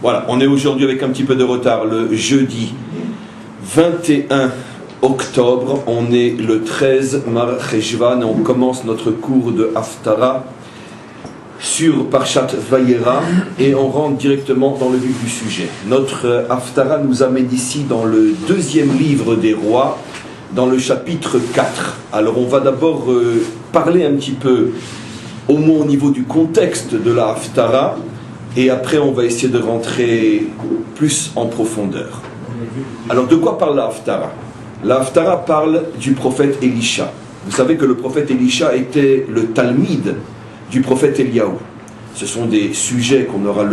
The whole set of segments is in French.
Voilà, on est aujourd'hui avec un petit peu de retard, le jeudi 21 octobre, on est le 13 Mar Cheshvan et on commence notre cours de Haftara sur Parshat Vayera et on rentre directement dans le vif du sujet. Notre Haftara nous amène ici dans le deuxième livre des rois, dans le chapitre 4. Alors on va d'abord parler un petit peu, au moins au niveau du contexte de la Haftara, et après on va essayer de rentrer plus en profondeur. Alors de quoi parle la Haftara? La Haftara parle du prophète Elisha. Vous savez que le prophète Elisha était le Talmid du prophète Eliaou. Ce sont des sujets qu'on aura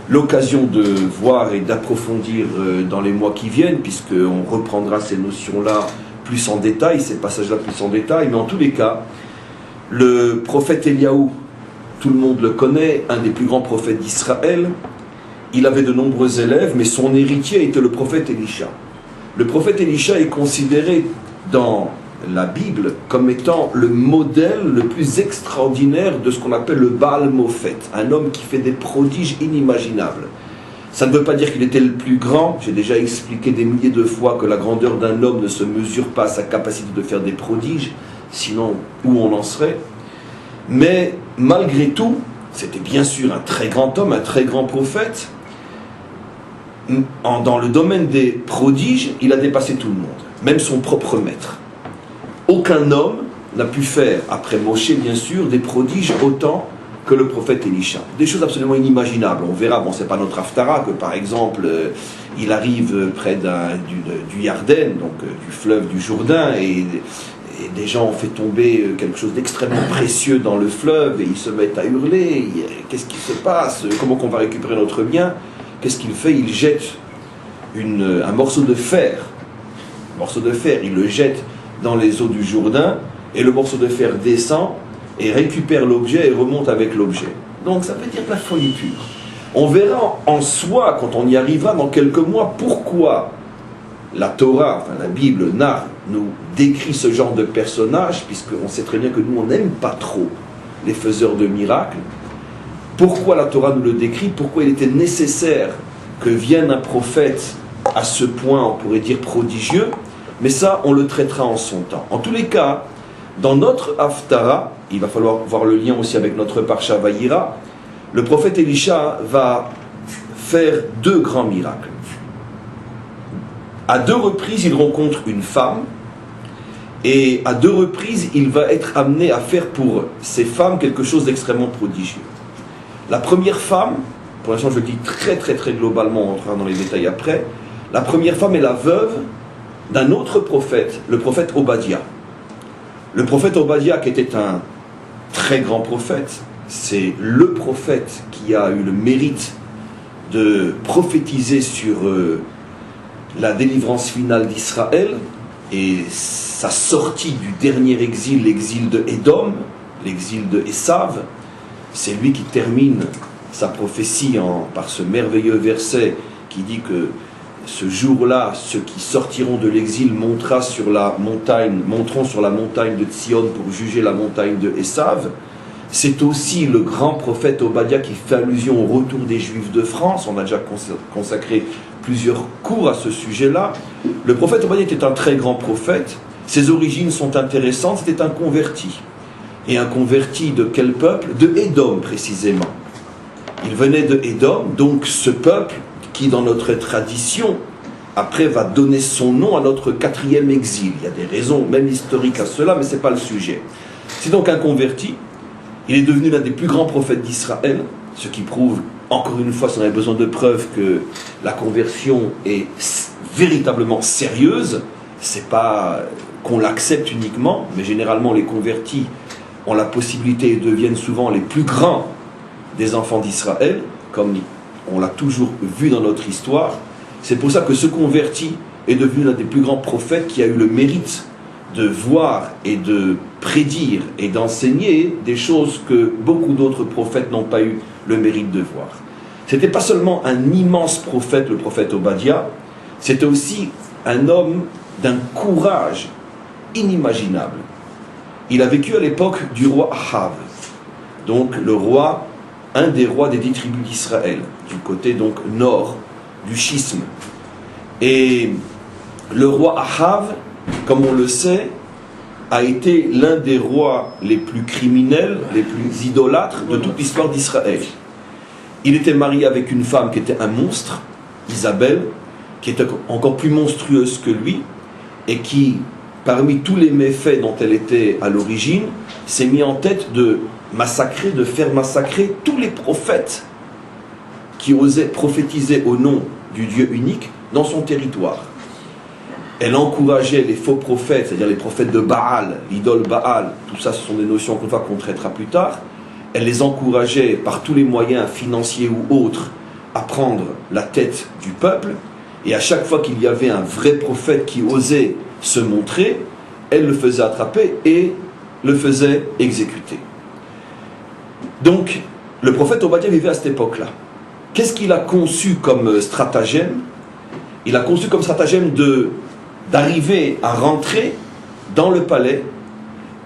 l'occasion de voir et d'approfondir dans les mois qui viennent, puisqu'on reprendra ces notions-là plus en détail, ces passages-là plus en détail. Mais en tous les cas, le prophète Eliaou, tout le monde le connaît, un des plus grands prophètes d'Israël. Il avait de nombreux élèves, mais son héritier était le prophète Elisha. Le prophète Elisha est considéré dans la Bible comme étant le modèle le plus extraordinaire de ce qu'on appelle le Baal Mofet, un homme qui fait des prodiges inimaginables. Ça ne veut pas dire qu'il était le plus grand. J'ai déjà expliqué des milliers de fois que la grandeur d'un homme ne se mesure pas à sa capacité de faire des prodiges, sinon où on en serait. Mais malgré tout, c'était bien sûr un très grand homme, un très grand prophète. Dans le domaine des prodiges, il a dépassé tout le monde, même son propre maître. Aucun homme n'a pu faire, après Moshe bien sûr, des prodiges autant que le prophète Elisha. Des choses absolument inimaginables. On verra, bon, c'est pas notre Haftara, que par exemple, il arrive près du Yarden, donc du fleuve du Jourdain, et des gens ont fait tomber quelque chose d'extrêmement précieux dans le fleuve, et ils se mettent à hurler. Qu'est-ce qui se passe? Comment qu'on va récupérer notre bien? Qu'est-ce qu'il fait? Il jette un morceau de fer. Il le jette dans les eaux du Jourdain, et le morceau de fer descend et récupère l'objet et remonte avec l'objet. Donc ça veut dire de la folie pure. On verra en soi, quand on y arrivera dans quelques mois, pourquoi la Torah, enfin la Bible, nous décrit ce genre de personnage, puisqu'on sait très bien que nous, on n'aime pas trop les faiseurs de miracles. Pourquoi la Torah nous le décrit? Pourquoi il était nécessaire que vienne un prophète à ce point, on pourrait dire, prodigieux? Mais ça, on le traitera en son temps. En tous les cas, dans notre Haftara, il va falloir voir le lien aussi avec notre Parsha Vayera, le prophète Elisha va faire deux grands miracles. À deux reprises, il rencontre une femme, et à deux reprises, il va être amené à faire pour ces femmes quelque chose d'extrêmement prodigieux. La première femme, pour l'instant je le dis très globalement, on entrera dans les détails après, la première femme est la veuve d'un autre prophète, le prophète Obadiah. Le prophète Obadiah, qui était un très grand prophète, c'est le prophète qui a eu le mérite de prophétiser sur la délivrance finale d'Israël et sa sortie du dernier exil, l'exil de Édom, l'exil de Esav. C'est lui qui termine sa prophétie par ce merveilleux verset qui dit que ce jour-là, ceux qui sortiront de l'exil monteront sur la montagne de Tzion pour juger la montagne de Esav. C'est aussi le grand prophète Obadiah qui fait allusion au retour des Juifs de France. On a déjà consacré plusieurs cours à ce sujet-là. Le prophète Obadiah était un très grand prophète. Ses origines sont intéressantes. C'était un converti. Et un converti de quel peuple? De Édom précisément. Il venait de Édom, donc ce peuple qui dans notre tradition après va donner son nom à notre quatrième exil. Il y a des raisons même historiques à cela, mais ce n'est pas le sujet. C'est donc un converti. Il est devenu l'un des plus grands prophètes d'Israël, ce qui prouve, encore une fois, si on avait besoin de preuves, que la conversion est véritablement sérieuse. C'est pas qu'on l'accepte uniquement, mais généralement les convertis ont la possibilité et deviennent souvent les plus grands des enfants d'Israël, comme on l'a toujours vu dans notre histoire. C'est pour ça que ce converti est devenu l'un des plus grands prophètes qui a eu le mérite de voir et de prédire et d'enseigner des choses que beaucoup d'autres prophètes n'ont pas eu le mérite de voir. C'était pas seulement un immense prophète, le prophète Obadiah, c'était aussi un homme d'un courage inimaginable. Il a vécu à l'époque du roi Ahav, donc le roi, un des rois des 10 tribus d'Israël. du côté donc nord du schisme. Et le roi Ahav, comme on le sait, a été l'un des rois les plus criminels, les plus idolâtres de toute l'histoire d'Israël. Il était marié avec une femme qui était un monstre, Isabelle, qui était encore plus monstrueuse que lui, et qui, parmi tous les méfaits dont elle était à l'origine, s'est mis en tête de massacrer, de faire massacrer tous les prophètes qui osaient prophétiser au nom du Dieu unique dans son territoire. Elle encourageait les faux prophètes, c'est-à-dire les prophètes de Baal, l'idole Baal, tout ça ce sont des notions qu'on traitera plus tard. Elle les encourageait par tous les moyens financiers ou autres à prendre la tête du peuple, et à chaque fois qu'il y avait un vrai prophète qui osait se montrer, elle le faisait attraper et le faisait exécuter. Donc, le prophète Obadiah vivait à cette époque-là. Qu'est-ce qu'il a conçu comme stratagème? Il a conçu comme stratagème d'arriver à rentrer dans le palais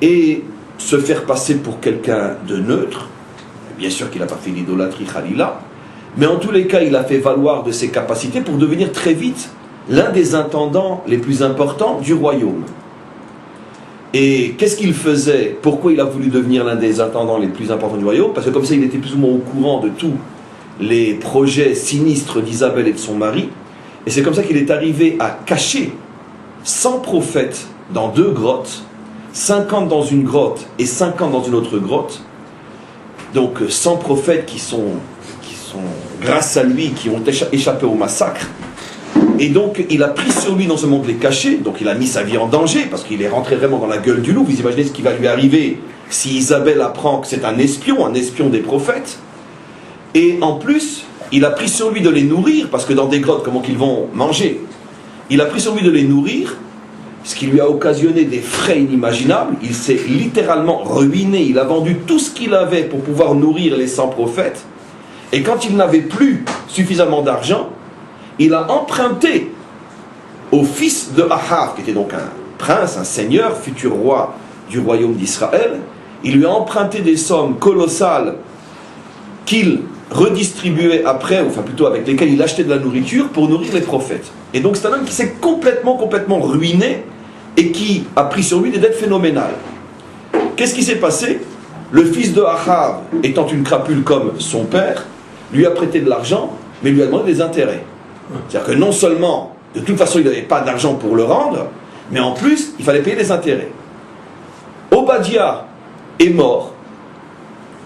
et se faire passer pour quelqu'un de neutre. Bien sûr qu'il n'a pas fait l'idolâtrie Khalila, mais en tous les cas, il a fait valoir de ses capacités pour devenir très vite l'un des intendants les plus importants du royaume. Et qu'est-ce qu'il faisait? Pourquoi il a voulu devenir l'un des intendants les plus importants du royaume? Parce que comme ça, il était plus ou moins au courant de tous les projets sinistres d'Isabelle et de son mari. Et c'est comme ça qu'il est arrivé à cacher 100 prophètes dans 2 grottes, 50 dans une grotte et 50 dans une autre grotte. Donc 100 prophètes qui sont grâce à lui, qui ont échappé au massacre. Et donc il a pris sur lui non seulement de les cacher, donc il a mis sa vie en danger, parce qu'il est rentré vraiment dans la gueule du loup. Vous imaginez ce qui va lui arriver si Isabelle apprend que c'est un espion des prophètes. Et en plus, il a pris sur lui de les nourrir, parce que dans des grottes, comment qu'ils vont manger? Il a pris sur lui de les nourrir, ce qui lui a occasionné des frais inimaginables. Il s'est littéralement ruiné, il a vendu tout ce qu'il avait pour pouvoir nourrir les 100 prophètes. Et quand il n'avait plus suffisamment d'argent, il a emprunté au fils de Ahav, qui était donc un prince, un seigneur, futur roi du royaume d'Israël. Il lui a emprunté des sommes colossales qu'il redistribuait après, enfin plutôt avec lesquelles il achetait de la nourriture pour nourrir les prophètes. Et donc c'est un homme qui s'est complètement ruiné et qui a pris sur lui des dettes phénoménales. Qu'est-ce qui s'est passé? Le fils de Ahav, étant une crapule comme son père, lui a prêté de l'argent, mais lui a demandé des intérêts. C'est-à-dire que non seulement, de toute façon, il n'avait pas d'argent pour le rendre, mais en plus, il fallait payer des intérêts. Obadiah est mort,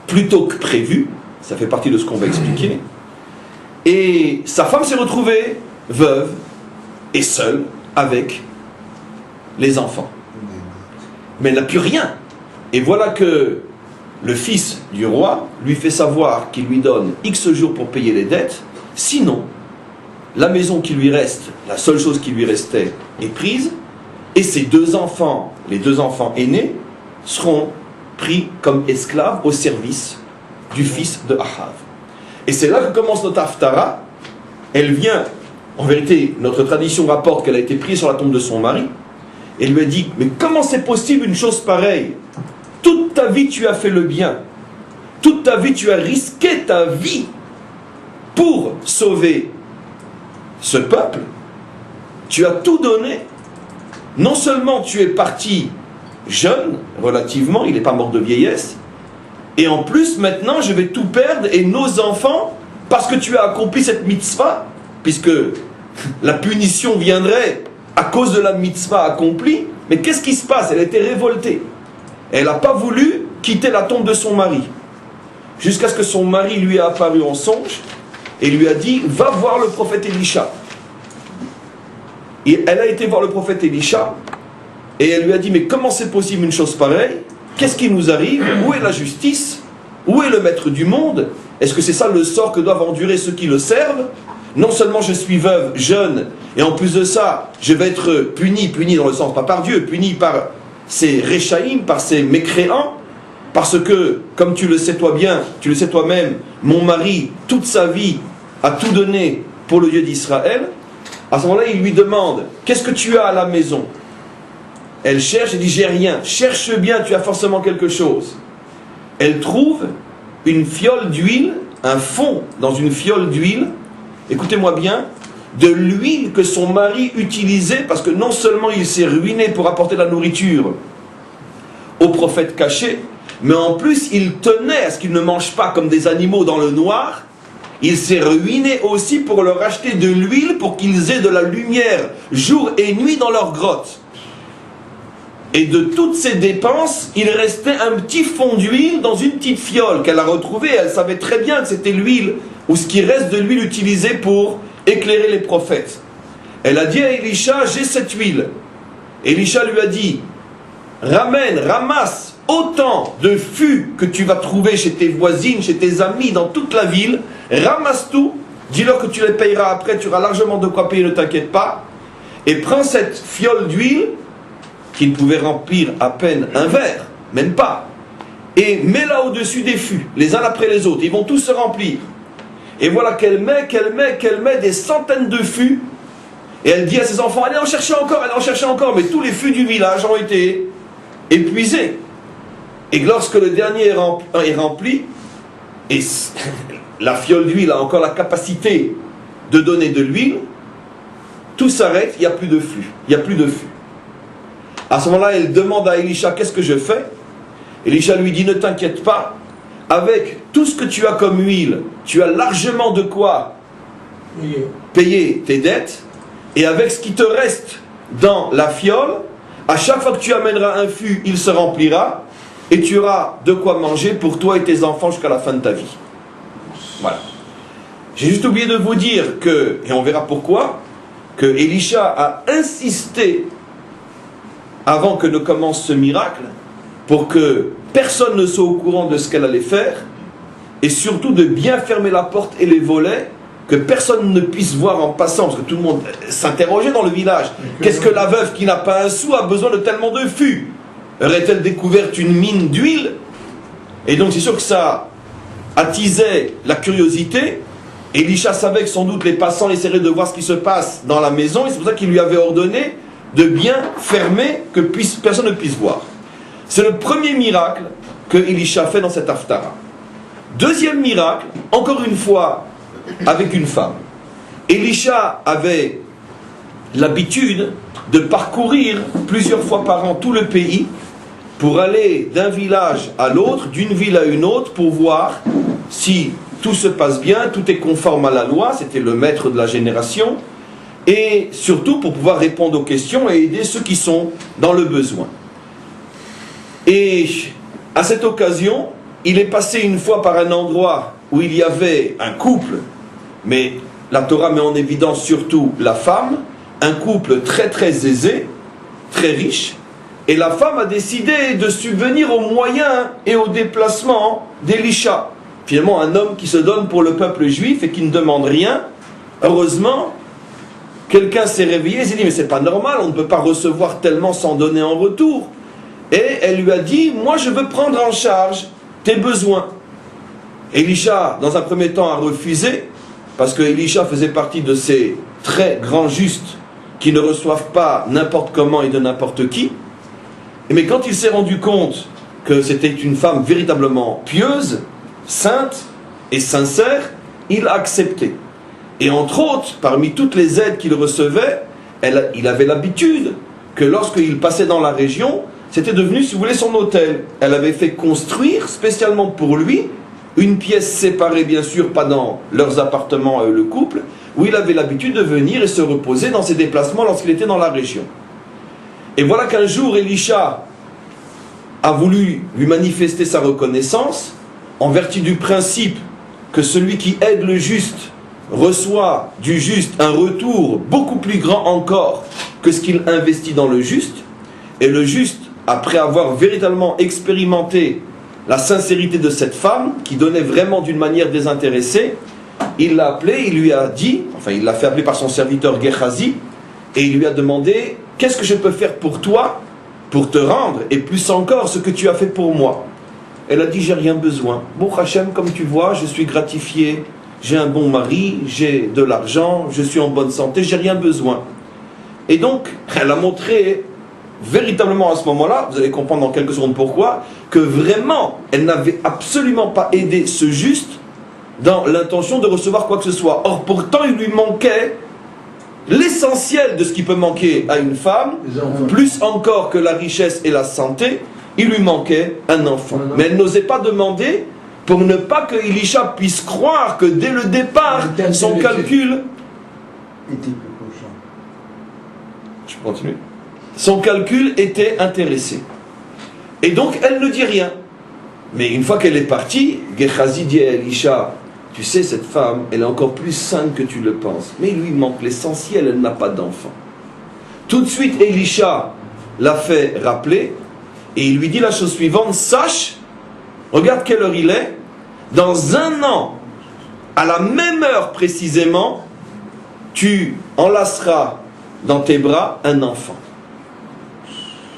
plus tôt que prévu, ça fait partie de ce qu'on va expliquer, et sa femme s'est retrouvée veuve et seule avec les enfants. Mais elle n'a plus rien. Et voilà que le fils du roi lui fait savoir qu'il lui donne X jours pour payer les dettes, sinon, la maison qui lui reste, la seule chose qui lui restait, est prise, et ses 2 enfants, les 2 enfants aînés, seront pris comme esclaves au service du fils de Ahav. Et c'est là que commence notre Haftarah. Elle vient, en vérité, notre tradition rapporte qu'elle a été prise sur la tombe de son mari, et lui a dit, mais comment c'est possible une chose pareille? Toute ta vie tu as fait le bien, toute ta vie tu as risqué ta vie pour sauver ce peuple, tu as tout donné. Non seulement tu es parti jeune, relativement, il n'est pas mort de vieillesse, et en plus maintenant je vais tout perdre, et nos enfants, parce que tu as accompli cette mitzvah, puisque la punition viendrait à cause de la mitzvah accomplie. Mais qu'est-ce qui se passe? Elle a été révoltée. Elle n'a pas voulu quitter la tombe de son mari, jusqu'à ce que son mari lui ait apparu en songe et lui a dit, va voir le prophète Élisha. Et elle a été voir le prophète Élisha et elle lui a dit, mais comment c'est possible une chose pareille? Qu'est-ce qui nous arrive? Où est la justice? Où est le maître du monde? Est-ce que c'est ça le sort que doivent endurer ceux qui le servent? Non seulement je suis veuve, jeune, et en plus de ça, je vais être puni dans le sens, pas par Dieu, puni par ces réchaïm, par ces mécréants, parce que, comme tu le sais toi bien, tu le sais toi-même, mon mari, toute sa vie, a tout donné pour le Dieu d'Israël. À ce moment-là, il lui demande, qu'est-ce que tu as à la maison? Elle cherche et dit, j'ai rien. Cherche bien, tu as forcément quelque chose. Elle trouve une fiole d'huile un fond dans une fiole d'huile, écoutez-moi bien, de l'huile que son mari utilisait, parce que non seulement il s'est ruiné pour apporter la nourriture au prophète caché, mais en plus il tenait à ce qu'ils ne mangent pas comme des animaux dans le noir. Il s'est ruiné aussi pour leur acheter de l'huile pour qu'ils aient de la lumière jour et nuit dans leur grotte. Et de toutes ces dépenses, il restait un petit fond d'huile dans une petite fiole qu'elle a retrouvée. Elle savait très bien que c'était l'huile, ou ce qui reste de l'huile utilisée pour éclairer les prophètes. Elle a dit à Élisha, j'ai cette huile. Élisha lui a dit, ramasse autant de fûts que tu vas trouver chez tes voisines, chez tes amis, dans toute la ville. Ramasse tout, dis-leur que tu les payeras après, tu auras largement de quoi payer, ne t'inquiète pas. Et prends cette fiole d'huile, qu'il pouvait remplir à peine un verre, même pas, et mets-la au-dessus des fûts, les uns après les autres, ils vont tous se remplir. Et voilà qu'elle met des centaines de fûts, et elle dit à ses enfants, allez en chercher encore, mais tous les fûts du village ont été épuisés. Et lorsque le dernier est rempli, et la fiole d'huile a encore la capacité de donner de l'huile, tout s'arrête, il n'y a plus de flux, il n'y a plus de fûts. À ce moment-là, elle demande à Élisha, qu'est-ce que je fais? Élisha lui dit, ne t'inquiète pas, avec tout ce que tu as comme huile, tu as largement de quoi payer tes dettes, et avec ce qui te reste dans la fiole, à chaque fois que tu amèneras un fût, il se remplira, et tu auras de quoi manger pour toi et tes enfants jusqu'à la fin de ta vie. Voilà. J'ai juste oublié de vous dire que, et on verra pourquoi, que Élisha a insisté avant que ne commence ce miracle, pour que personne ne soit au courant de ce qu'elle allait faire, et surtout de bien fermer la porte et les volets, que personne ne puisse voir en passant, parce que tout le monde s'interrogeait dans le village. Qu'est-ce que la veuve qui n'a pas un sou a besoin de tellement de fûts? Aurait-elle découvert une mine d'huile? Et donc c'est sûr que ça attisait la curiosité. Élisha savait que sans doute les passants essaieraient de voir ce qui se passe dans la maison, et c'est pour ça qu'il lui avait ordonné de bien fermer, que personne ne puisse voir. C'est le premier miracle que Élisha fait dans cette haftara. Deuxième miracle, encore une fois, avec une femme. Élisha avait l'habitude de parcourir plusieurs fois par an tout le pays pour aller d'un village à l'autre, d'une ville à une autre, pour voir si tout se passe bien, tout est conforme à la loi. C'était le maître de la génération. Et surtout pour pouvoir répondre aux questions et aider ceux qui sont dans le besoin. Et à cette occasion, il est passé une fois par un endroit où il y avait un couple, mais la Torah met en évidence surtout la femme, un couple très très aisé, très riche, et la femme a décidé de subvenir aux moyens et aux déplacements d'Élisha. Finalement, un homme qui se donne pour le peuple juif et qui ne demande rien. Heureusement, quelqu'un s'est réveillé et s'est dit, mais c'est pas normal, on ne peut pas recevoir tellement sans donner en retour. Et elle lui a dit, moi je veux prendre en charge tes besoins. Élisha, dans un premier temps, a refusé, parce que Élisha faisait partie de ces très grands justes qui ne reçoivent pas n'importe comment et de n'importe qui. Mais quand il s'est rendu compte que c'était une femme véritablement pieuse, sainte et sincère, il a accepté. Et entre autres, parmi toutes les aides qu'il recevait, il avait l'habitude que lorsqu'il passait dans la région, c'était devenu, si vous voulez, son hôtel. Elle avait fait construire spécialement pour lui une pièce séparée, bien sûr, pas dans leurs appartements, le couple, où il avait l'habitude de venir et se reposer dans ses déplacements lorsqu'il était dans la région. Et voilà qu'un jour, Élisha a voulu lui manifester sa reconnaissance en vertu du principe que celui qui aide le juste reçoit du juste un retour beaucoup plus grand encore que ce qu'il investit dans le juste. Et le juste, après avoir véritablement expérimenté la sincérité de cette femme, qui donnait vraiment d'une manière désintéressée, il l'a appelé, il lui a dit, enfin il l'a fait appeler par son serviteur Gehazi, et il lui a demandé, qu'est-ce que je peux faire pour toi, pour te rendre, et plus encore ce que tu as fait pour moi? Elle a dit, j'ai rien besoin. Bon Hachem, comme tu vois, je suis gratifié, j'ai un bon mari, j'ai de l'argent, je suis en bonne santé, j'ai rien besoin. Et donc, elle a montré véritablement à ce moment-là, vous allez comprendre dans quelques secondes pourquoi, que vraiment, elle n'avait absolument pas aidé ce juste dans l'intention de recevoir quoi que ce soit. Or, pourtant, il lui manquait l'essentiel de ce qui peut manquer à une femme, plus encore que la richesse et la santé, il lui manquait un enfant. Mais elle n'osait pas demander pour ne pas que Elisha puisse croire que dès le départ, son calcul... Je peux continuer. Son calcul était intéressé. Et donc, elle ne dit rien. Mais une fois qu'elle est partie, Gehazi dit à Elisha, tu sais, cette femme, elle est encore plus sainte que tu le penses. Mais il lui manque l'essentiel, elle n'a pas d'enfant. Tout de suite, Elisha l'a fait rappeler, et il lui dit la chose suivante, sache, regarde quelle heure il est, dans un an, à la même heure précisément, tu enlaceras dans tes bras un enfant.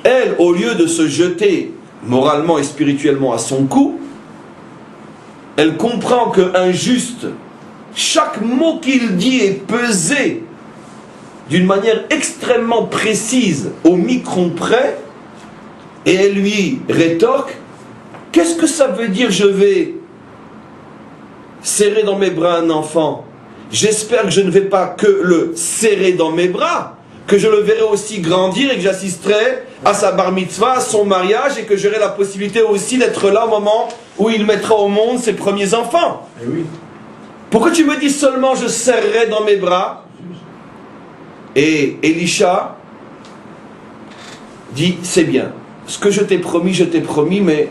Elle, au lieu de se jeter moralement et spirituellement à son cou, elle comprend qu'un juste, chaque mot qu'il dit est pesé d'une manière extrêmement précise, au micron près, et elle lui rétorque, qu'est-ce que ça veut dire je vais serrer dans mes bras un enfant? J'espère que je ne vais pas que le serrer dans mes bras, que je le verrai aussi grandir et que j'assisterai à sa bar mitzvah, à son mariage, et que j'aurai la possibilité aussi d'être là au moment où il mettra au monde ses premiers enfants. Et oui. Pourquoi tu me dis seulement je serrerai dans mes bras? Et Elisha dit, c'est bien, ce que je t'ai promis, mais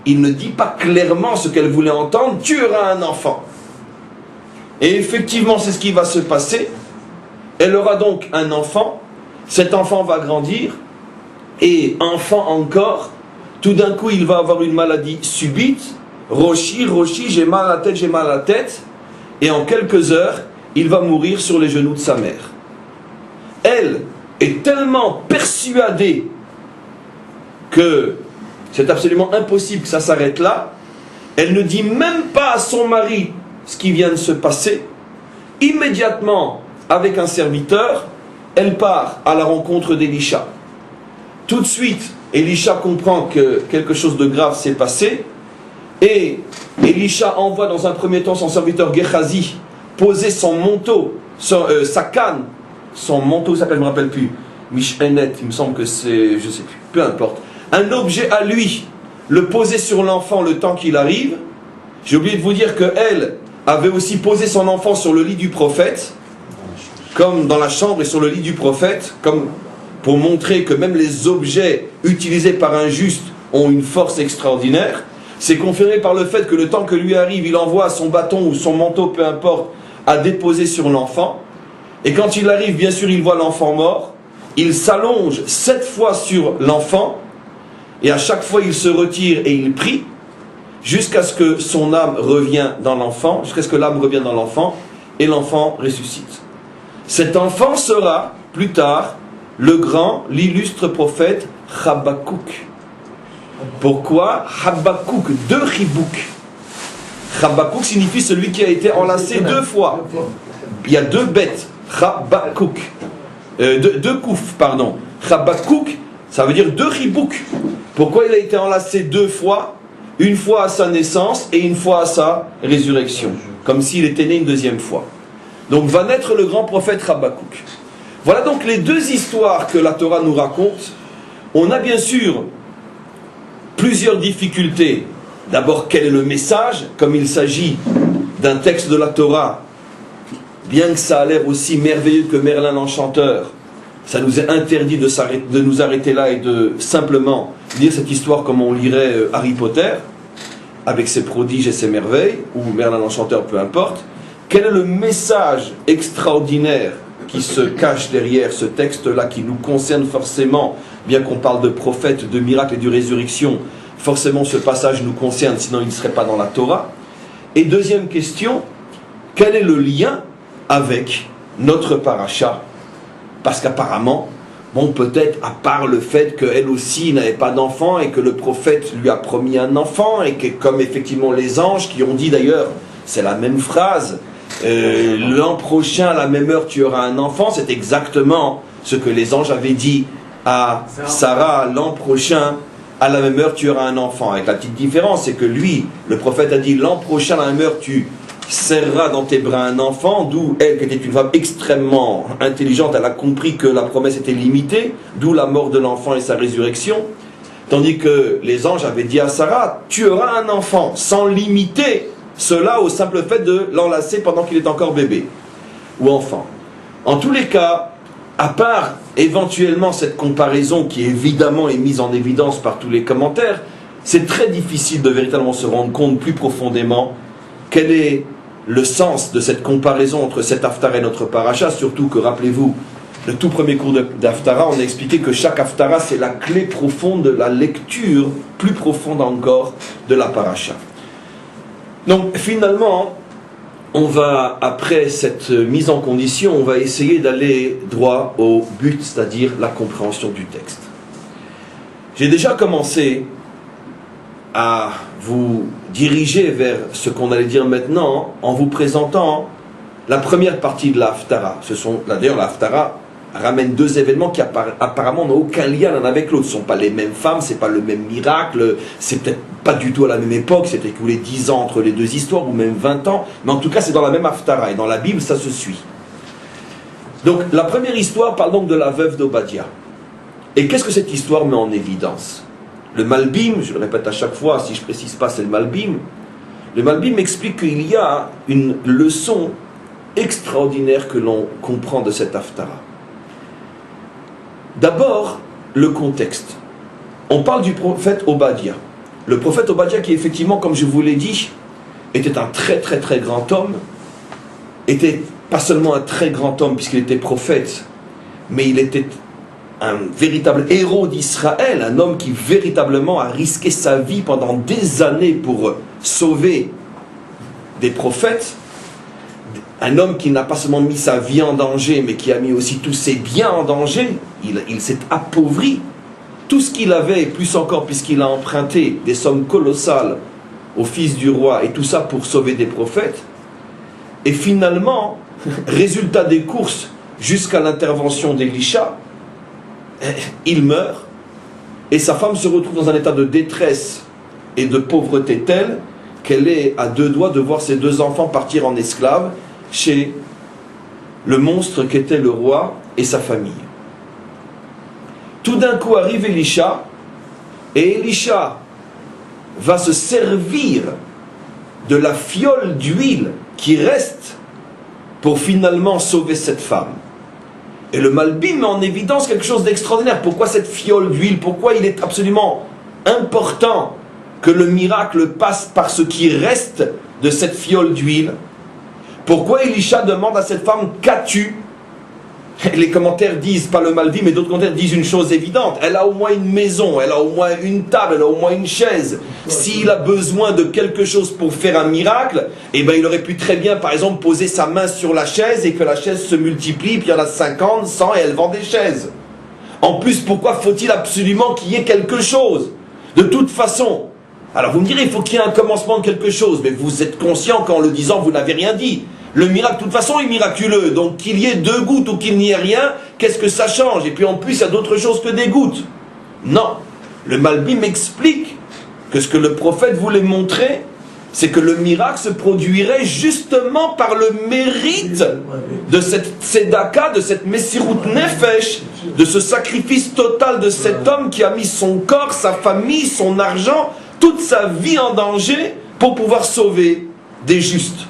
il ne dit pas clairement ce qu'elle voulait entendre, tu auras un enfant. Et effectivement, c'est ce qui va se passer. Elle aura donc un enfant, cet enfant va grandir, et enfant encore, tout d'un coup il va avoir une maladie subite, Roshi, j'ai mal à la tête, et en quelques heures, il va mourir sur les genoux de sa mère. Elle est tellement persuadée que c'est absolument impossible que ça s'arrête là, elle ne dit même pas à son mari ce qui vient de se passer. Immédiatement, avec un serviteur, elle part à la rencontre d'Elisha. Tout de suite, Elisha comprend que quelque chose de grave s'est passé, et Elisha envoie dans un premier temps son serviteur Gehazi poser son manteau, sa canne, son manteau s'appelle, je ne me rappelle plus, Mishenet, il me semble que c'est, je ne sais plus, peu importe, un objet à lui, le poser sur l'enfant le temps qu'il arrive. J'ai oublié de vous dire qu'elle avait aussi posé son enfant sur le lit du prophète, comme dans la chambre et sur le lit du prophète, comme pour montrer que même les objets utilisés par un juste ont une force extraordinaire. C'est confirmé par le fait que le temps que lui arrive, il envoie son bâton ou son manteau, peu importe, à déposer sur l'enfant. Et quand il arrive, bien sûr, il voit l'enfant mort. Il s'allonge 7 fois sur l'enfant, et à chaque fois, il se retire et il prie, jusqu'à ce que son âme revienne dans l'enfant, jusqu'à ce que l'âme revienne dans l'enfant, et l'enfant ressuscite. Cet enfant sera, plus tard, l'illustre prophète Habakkuk. Pourquoi Habakkuk de Hibouk. Habakkuk signifie celui qui a été enlacé 2 fois. Il y a 2 bêtes. Habakkuk. 2 kouf, pardon. Habakkuk, ça veut dire 2 Hibouk. Pourquoi il a été enlacé 2 fois? Une fois à sa naissance et une fois à sa résurrection. Comme s'il était né une 2e fois. Donc va naître le grand prophète Habakkuk. Voilà donc les 2 histoires que la Torah nous raconte. On a bien sûr plusieurs difficultés. D'abord, quel est le message? Comme il s'agit d'un texte de la Torah, bien que ça a l'air aussi merveilleux que Merlin l'Enchanteur, ça nous est interdit de nous arrêter là et de simplement lire cette histoire comme on lirait Harry Potter, avec ses prodiges et ses merveilles, ou Merlin l'Enchanteur, peu importe. Quel est le message extraordinaire qui se cache derrière ce texte-là, qui nous concerne forcément, bien qu'on parle de prophètes, de miracles et de résurrection, forcément ce passage nous concerne, sinon il ne serait pas dans la Torah. Et deuxième question, quel est le lien avec notre paracha? Parce qu'apparemment, bon, peut-être à part le fait qu'elle aussi n'avait pas d'enfant et que le prophète lui a promis un enfant, et que comme effectivement les anges qui ont dit d'ailleurs, c'est la même phrase, l'an prochain à la même heure tu auras un enfant, c'est exactement ce que les anges avaient dit à Sarah, l'an prochain à la même heure tu auras un enfant, avec la petite différence, c'est que lui, le prophète a dit l'an prochain à la même heure tu serrera dans tes bras un enfant, d'où elle, qui était une femme extrêmement intelligente, elle a compris que la promesse était limitée, d'où la mort de l'enfant et sa résurrection. Tandis que les anges avaient dit à Sarah, tu auras un enfant, sans limiter cela au simple fait de l'enlacer pendant qu'il est encore bébé ou enfant. En tous les cas, à part éventuellement cette comparaison qui évidemment est mise en évidence par tous les commentaires, c'est très difficile de véritablement se rendre compte plus profondément quel est le sens de cette comparaison entre cette Haftara et notre paracha, surtout que, rappelez-vous, le tout premier cours d'Haftara, on a expliqué que chaque Haftara, c'est la clé profonde de la lecture, plus profonde encore, de la paracha. Donc, finalement, on va, après cette mise en condition, on va essayer d'aller droit au but, c'est-à-dire la compréhension du texte. J'ai déjà commencé à vous diriger vers ce qu'on allait dire maintenant en vous présentant la première partie de la Haftara. D'ailleurs, la Haftara ramène deux événements qui apparemment n'ont aucun lien l'un avec l'autre. Ce ne sont pas les mêmes femmes, ce n'est pas le même miracle, c'est peut-être pas du tout à la même époque, c'est écoulé 10 ans entre les deux histoires, ou même 20 ans, mais en tout cas c'est dans la même Haftara, et dans la Bible ça se suit. Donc la première histoire parle donc de la veuve d'Obadiah. Et qu'est-ce que cette histoire met en évidence? Le Malbim, je le répète à chaque fois, si je ne précise pas c'est le Malbim, le Malbim explique qu'il y a une leçon extraordinaire que l'on comprend de cette Haftara. D'abord, le contexte. On parle du prophète Obadiah. Le prophète Obadiah qui effectivement, comme je vous l'ai dit, était un très très très grand homme, était pas seulement un très grand homme puisqu'il était prophète, mais il était un véritable héros d'Israël, un homme qui véritablement a risqué sa vie pendant des années pour sauver des prophètes, un homme qui n'a pas seulement mis sa vie en danger, mais qui a mis aussi tous ses biens en danger. Il s'est appauvri. Tout ce qu'il avait, et plus encore, puisqu'il a emprunté des sommes colossales au fils du roi, et tout ça pour sauver des prophètes. Et finalement, résultat des courses, jusqu'à l'intervention d'Élisha, il meurt, et sa femme se retrouve dans un état de détresse et de pauvreté telle qu'elle est à deux doigts de voir ses deux enfants partir en esclaves chez le monstre qu'était le roi et sa famille. Tout d'un coup arrive Élisha, et Élisha va se servir de la fiole d'huile qui reste pour finalement sauver cette femme. Et le Malbim met en évidence quelque chose d'extraordinaire. Pourquoi cette fiole d'huile? Pourquoi il est absolument important que le miracle passe par ce qui reste de cette fiole d'huile? Pourquoi Élisha demande à cette femme, qu'as-tu? Les commentaires disent, pas le Malbim, mais d'autres commentaires disent une chose évidente. Elle a au moins une maison, elle a au moins une table, elle a au moins une chaise. S'il a besoin de quelque chose pour faire un miracle, eh ben il aurait pu très bien, par exemple, poser sa main sur la chaise et que la chaise se multiplie, puis il y en a 50, 100 et elle vend des chaises. En plus, pourquoi faut-il absolument qu'il y ait quelque chose? De toute façon, alors vous me direz, il faut qu'il y ait un commencement de quelque chose, mais vous êtes conscient qu'en le disant, vous n'avez rien dit. Le miracle, de toute façon, est miraculeux. Donc, qu'il y ait 2 gouttes ou qu'il n'y ait rien, qu'est-ce que ça change? Et puis, en plus, il y a d'autres choses que des gouttes. Non. Le Malbim explique que ce que le prophète voulait montrer, c'est que le miracle se produirait justement par le mérite de cette tzedaka, de cette Messirut Nefesh, de ce sacrifice total de cet homme qui a mis son corps, sa famille, son argent, toute sa vie en danger pour pouvoir sauver des justes.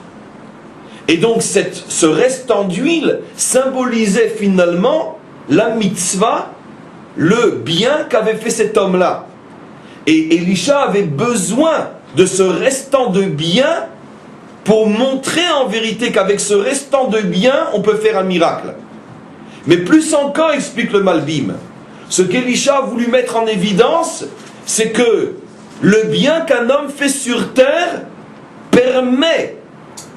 Et donc ce restant d'huile symbolisait finalement la mitzvah, le bien qu'avait fait cet homme-là. Et Élisha avait besoin de ce restant de bien pour montrer en vérité qu'avec ce restant de bien, on peut faire un miracle. Mais plus encore, explique le Malbim, ce qu'Élisha a voulu mettre en évidence, c'est que le bien qu'un homme fait sur terre permet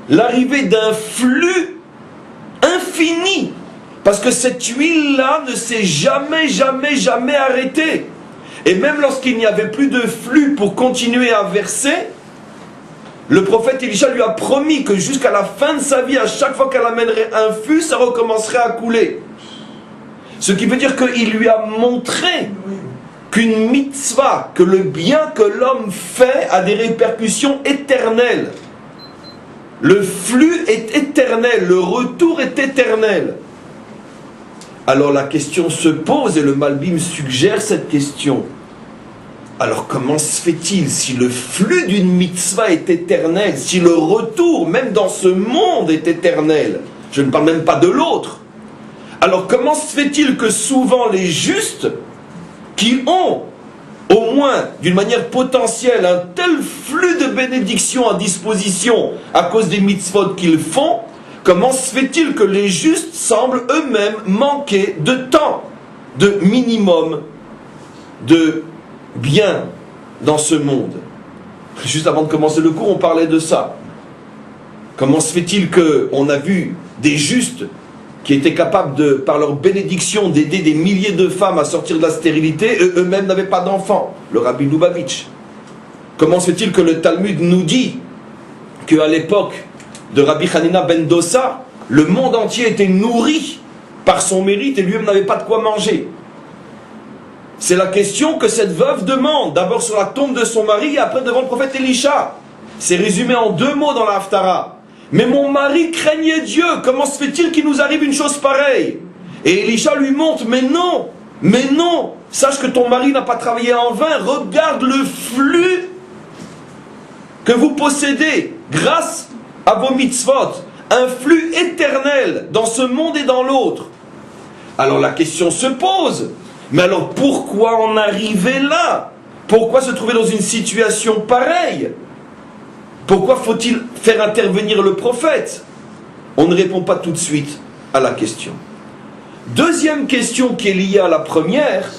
l'arrivée d'un flux infini. Parce que cette huile-là ne s'est jamais arrêtée. Et même lorsqu'il n'y avait plus de flux pour continuer à verser, le prophète Élisha lui a promis que jusqu'à la fin de sa vie, à chaque fois qu'elle amènerait un flux, ça recommencerait à couler. Ce qui veut dire qu'il lui a montré qu'une mitzvah, que le bien que l'homme fait a des répercussions éternelles. Le flux est éternel, le retour est éternel. Alors la question se pose et le Malbim suggère cette question. Alors comment se fait-il si le flux d'une mitzvah est éternel, si le retour même dans ce monde est éternel? Je ne parle même pas de l'autre. Alors comment se fait-il que souvent les justes qui ont au moins d'une manière potentielle un tel flux de bénédictions à disposition à cause des mitzvot qu'ils font, comment se fait-il que les justes semblent eux-mêmes manquer de temps, de minimum, de bien dans ce monde? Juste avant de commencer le cours, on parlait de ça. Comment se fait-il qu'on a vu des justes qui étaient capables de, par leur bénédiction, d'aider des milliers de femmes à sortir de la stérilité, eux-mêmes n'avaient pas d'enfants? Le Rabbi Lubavitch. Comment se fait-il que le Talmud nous dit qu'à l'époque de Rabbi Hanina ben Dossa, le monde entier était nourri par son mérite et lui-même n'avait pas de quoi manger? C'est la question que cette veuve demande, d'abord sur la tombe de son mari et après devant le prophète Elisha. C'est résumé en 2 mots dans la Haftara. Mais mon mari craignait Dieu, comment se fait-il qu'il nous arrive une chose pareille? Et Elisha lui montre, mais non, sache que ton mari n'a pas travaillé en vain, regarde le flux que vous possédez grâce à vos mitzvot, un flux éternel dans ce monde et dans l'autre. Alors la question se pose, mais alors pourquoi en arriver là? Pourquoi se trouver dans une situation pareille? Pourquoi faut-il faire intervenir le prophète? On ne répond pas tout de suite à la question. Deuxième question qui est liée à la première.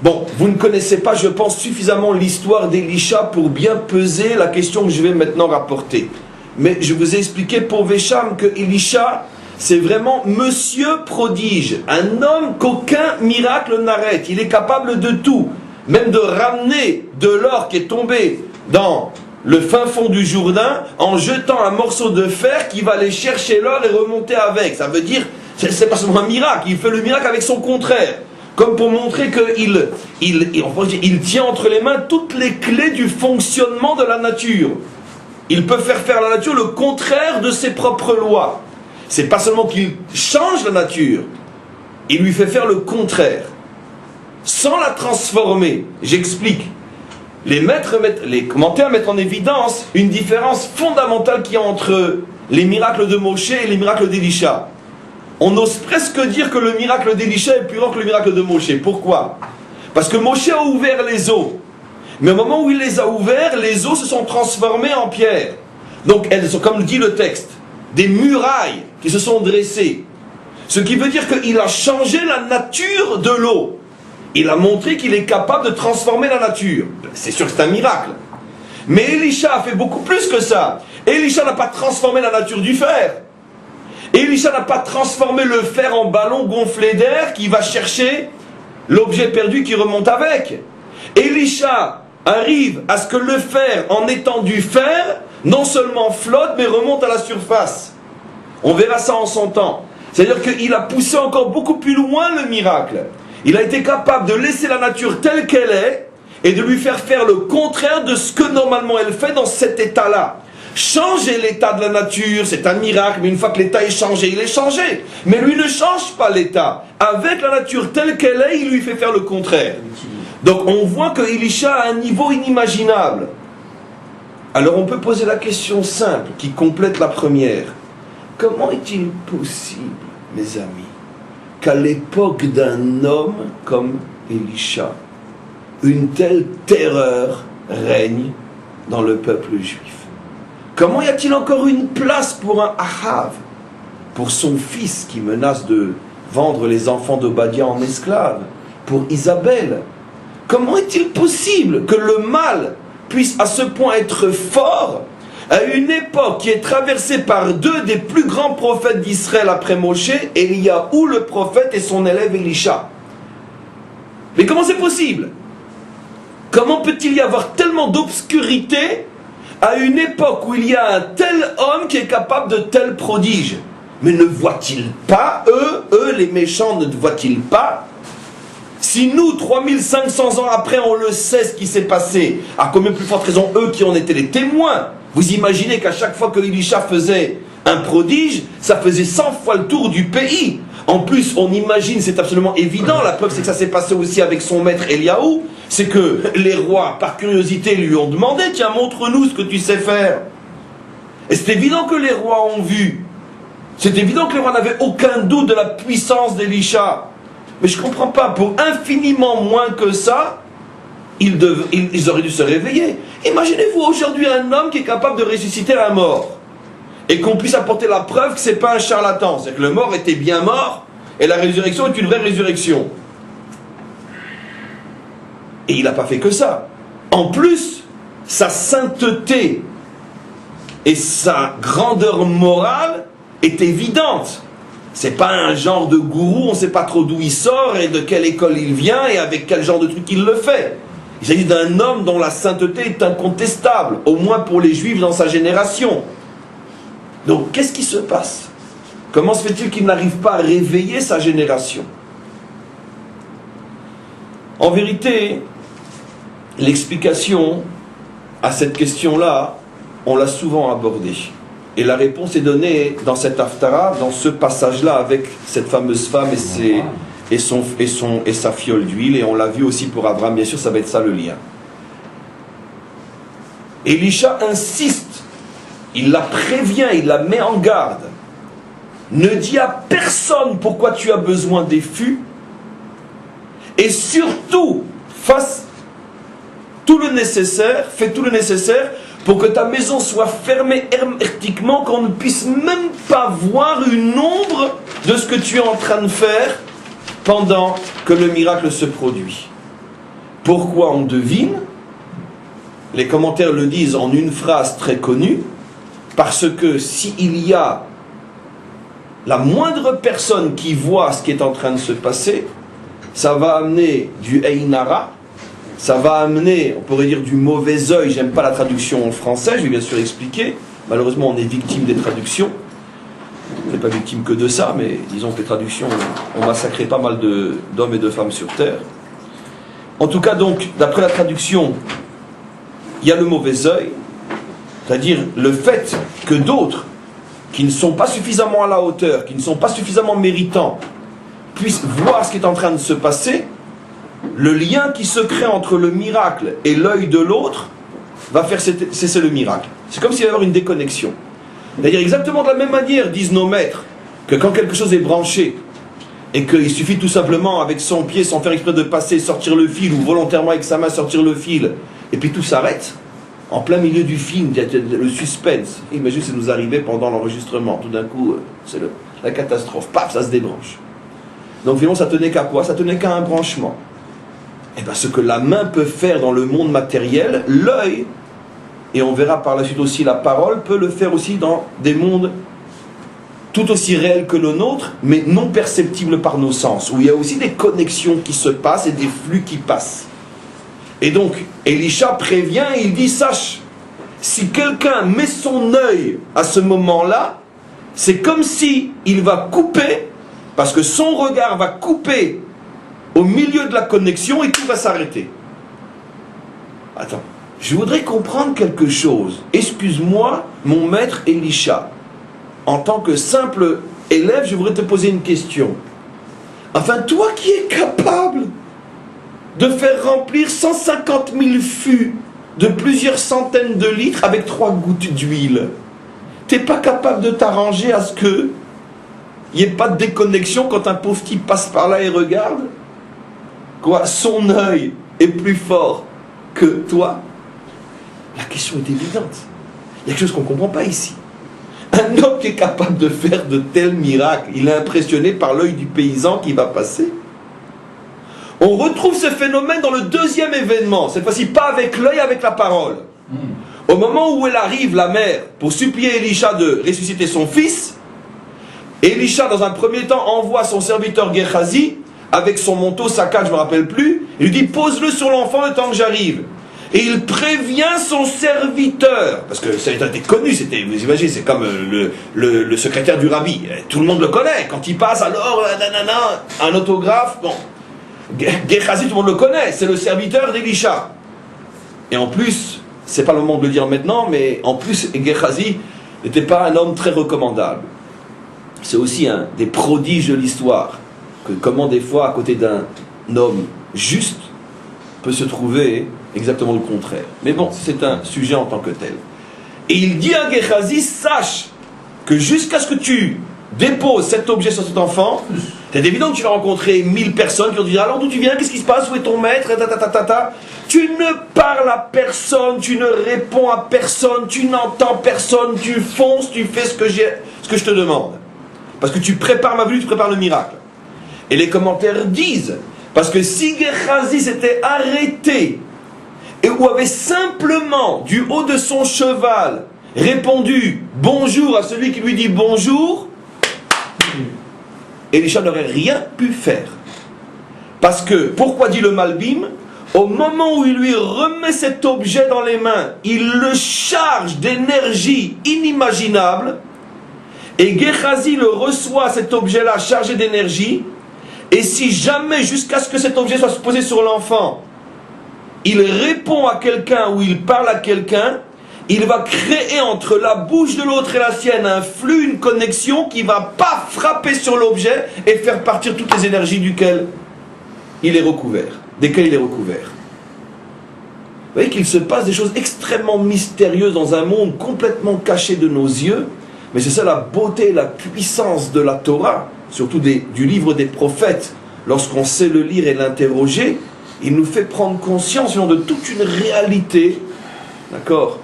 Bon, vous ne connaissez pas, je pense, suffisamment l'histoire d'Elisha pour bien peser la question que je vais maintenant rapporter. Mais je vous ai expliqué pour Vécham que Elisha, c'est vraiment monsieur prodige, un homme qu'aucun miracle n'arrête. Il est capable de tout, même de ramener de l'or qui est tombé dans le fin fond du Jourdain en jetant un morceau de fer qui va aller chercher l'or et remonter avec. Ça veut dire, c'est pas seulement un miracle, il fait le miracle avec son contraire. Comme pour montrer qu'il tient entre les mains toutes les clés du fonctionnement de la nature. Il peut faire à la nature le contraire de ses propres lois. C'est pas seulement qu'il change la nature, il lui fait faire le contraire. Sans la transformer. J'explique. Les commentaires mettent en évidence une différence fondamentale qu'il y a entre les miracles de Moshe et les miracles d'Elisha. On ose presque dire que le miracle d'Elisha est plus grand que le miracle de Moshe. Pourquoi? Parce que Moshe a ouvert les eaux. Mais au moment où il les a ouverts, les eaux se sont transformées en pierre. Donc elles sont, comme le dit le texte, des murailles qui se sont dressées. Ce qui veut dire qu'il a changé la nature de l'eau. Il a montré qu'il est capable de transformer la nature. C'est sûr que c'est un miracle. Mais Elisha a fait beaucoup plus que ça. Elisha n'a pas transformé la nature du fer. Elisha n'a pas transformé le fer en ballon gonflé d'air qui va chercher l'objet perdu qui remonte avec. Elisha arrive à ce que le fer, en étant du fer, non seulement flotte, mais remonte à la surface. On verra ça en son temps. C'est-à-dire qu'il a poussé encore beaucoup plus loin le miracle. Il a été capable de laisser la nature telle qu'elle est et de lui faire le contraire de ce que normalement elle fait dans cet état-là. Changer l'état de la nature, c'est un miracle, mais une fois que l'état est changé, il est changé. Mais lui ne change pas l'état. Avec la nature telle qu'elle est, il lui fait faire le contraire. Donc on voit que Elisha a un niveau inimaginable. Alors on peut poser la question simple qui complète la première. Comment est-il possible, mes amis, qu'à l'époque d'un homme comme Elisha, une telle terreur règne dans le peuple juif? Comment y a-t-il encore une place pour un Ahav, pour son fils qui menace de vendre les enfants d'Obadiah en esclaves, pour Isabelle? Comment est-il possible que le mal puisse à ce point être fort à une époque qui est traversée par 2 des plus grands prophètes d'Israël après Moshe, Eliyahu le prophète et son élève Elisha? Mais comment c'est possible? Comment peut-il y avoir tellement d'obscurité à une époque où il y a un tel homme qui est capable de tels prodiges? Mais ne voient-ils pas, eux les méchants, ne voient-ils pas? Si nous, 3500 ans après, on le sait ce qui s'est passé, à combien plus forte raison eux qui en étaient les témoins, Vous imaginez qu'à chaque fois que Elisha faisait un prodige, ça faisait 100 fois le tour du pays. En plus, on imagine, c'est absolument évident, la preuve c'est que ça s'est passé aussi avec son maître Eliaou, c'est que les rois, par curiosité, lui ont demandé, tiens, montre-nous ce que tu sais faire. Et c'est évident que les rois ont vu. C'est évident que les rois n'avaient aucun doute de la puissance d'Elisha. Mais je ne comprends pas, pour infiniment moins que ça, ils auraient dû se réveiller. Imaginez-vous aujourd'hui un homme qui est capable de ressusciter un mort. Et qu'on puisse apporter la preuve que ce n'est pas un charlatan. C'est que le mort était bien mort, et la résurrection est une vraie résurrection. Et il n'a pas fait que ça. En plus, sa sainteté et sa grandeur morale est évidente. C'est pas un genre de gourou, on ne sait pas trop d'où il sort et de quelle école il vient et avec quel genre de truc il le fait. Il s'agit d'un homme dont la sainteté est incontestable, au moins pour les Juifs dans sa génération. Donc, qu'est-ce qui se passe? Comment se fait-il qu'il n'arrive pas à réveiller sa génération? En vérité, l'explication à cette question-là, on l'a souvent abordée. Et la réponse est donnée dans cette Haftara, dans ce passage-là, avec cette fameuse femme et sa fiole d'huile. Et on l'a vu aussi pour Abraham, bien sûr, ça va être ça le lien. Elisha insiste. Il la prévient, il la met en garde. Ne dis à personne pourquoi tu as besoin des fûts. Et surtout, fais tout le nécessaire pour que ta maison soit fermée hermétiquement, qu'on ne puisse même pas voir une ombre de ce que tu es en train de faire pendant que le miracle se produit. Pourquoi on devine? Les commentaires le disent en une phrase très connue. Parce que s'il y a la moindre personne qui voit ce qui est en train de se passer, ça va amener du Einara, ça va amener, on pourrait dire, du mauvais œil. J'aime pas la traduction en français, je vais bien sûr expliquer. Malheureusement, on est victime des traductions. On n'est pas victime que de ça, mais disons que les traductions ont massacré pas mal d'hommes et de femmes sur Terre. En tout cas, donc, d'après la traduction, il y a le mauvais œil. C'est-à-dire le fait que d'autres, qui ne sont pas suffisamment à la hauteur, qui ne sont pas suffisamment méritants, puissent voir ce qui est en train de se passer, le lien qui se crée entre le miracle et l'œil de l'autre va faire cesser le miracle. C'est comme s'il y avait une déconnexion. C'est-à-dire exactement de la même manière, disent nos maîtres, que quand quelque chose est branché, et qu'il suffit tout simplement avec son pied, sans faire exprès de passer, sortir le fil, ou volontairement avec sa main sortir le fil, et puis tout s'arrête. En plein milieu du film, il y a le suspense. Imaginez si ça nous arrivait pendant l'enregistrement. Tout d'un coup, c'est la catastrophe. Paf, ça se débranche. Donc finalement, ça tenait qu'à quoi? Ça tenait qu'à un branchement. Et bien, ce que la main peut faire dans le monde matériel, l'œil, et on verra par la suite aussi la parole, peut le faire aussi dans des mondes tout aussi réels que le nôtre, mais non perceptibles par nos sens, où il y a aussi des connexions qui se passent et des flux qui passent. Et donc, Elisha prévient, il dit, sache, si quelqu'un met son œil à ce moment-là, c'est comme si il va couper, parce que son regard va couper au milieu de la connexion et tout va s'arrêter. Attends, je voudrais comprendre quelque chose. Excuse-moi, mon maître Elisha. En tant que simple élève, je voudrais te poser une question. Enfin, toi qui es capable de faire remplir 150 000 fûts de plusieurs centaines de litres avec 3 gouttes d'huile. T'es pas capable de t'arranger à ce que il n'y ait pas de déconnexion quand un pauvre type passe par là et regarde? Quoi? Son œil est plus fort que toi? La question est évidente. Il y a quelque chose qu'on ne comprend pas ici. Un homme qui est capable de faire de tels miracles, il est impressionné par l'œil du paysan qui va passer. On retrouve ce phénomène dans le deuxième événement, cette fois-ci pas avec l'œil, avec la parole. Au moment où elle arrive, la mère, pour supplier Elisha de ressusciter son fils, Elisha, dans un premier temps, envoie son serviteur Gehazi, avec son manteau, sa canne, je ne me rappelle plus, il lui dit, pose-le sur l'enfant le temps que j'arrive. Et il prévient son serviteur, parce que ça était connu, vous imaginez, c'est comme le secrétaire du rabbi, tout le monde le connaît, quand il passe, alors, nanana, un autographe, bon. Gehazi, tout le monde le connaît, c'est le serviteur d'Elisha. Et en plus, c'est pas le moment de le dire maintenant, mais en plus, Gehazi n'était pas un homme très recommandable. C'est aussi un des prodiges de l'histoire, que comment des fois, à côté d'un homme juste, peut se trouver exactement le contraire. Mais bon, c'est un sujet en tant que tel. Et il dit à Gehazi, sache que jusqu'à ce que tu déposes cet objet sur cet enfant, c'est évident que tu vas rencontrer 1000 personnes qui vont te dire, alors d'où tu viens, qu'est-ce qui se passe, où est ton maître, Tu ne parles à personne, tu ne réponds à personne, tu n'entends personne, tu fonces, tu fais ce que je te demande. Parce que tu prépares ma venue, tu prépares le miracle. Et les commentaires disent, parce que si Gehazi s'était arrêté et ou avait simplement, du haut de son cheval, répondu bonjour à celui qui lui dit bonjour, Elisha n'aurait rien pu faire. Parce que, pourquoi dit le Malbim? Au moment où il lui remet cet objet dans les mains, il le charge d'énergie inimaginable, et Gehazi le reçoit, cet objet-là, chargé d'énergie, et si jamais, jusqu'à ce que cet objet soit posé sur l'enfant, il répond à quelqu'un ou il parle à quelqu'un, il va créer entre la bouche de l'autre et la sienne un flux, une connexion qui va pas frapper sur l'objet et faire partir toutes les énergies desquelles il est recouvert. Vous voyez qu'il se passe des choses extrêmement mystérieuses dans un monde complètement caché de nos yeux, mais c'est ça la beauté et la puissance de la Torah, surtout du livre des prophètes. Lorsqu'on sait le lire et l'interroger, il nous fait prendre conscience de toute une réalité, d'accord,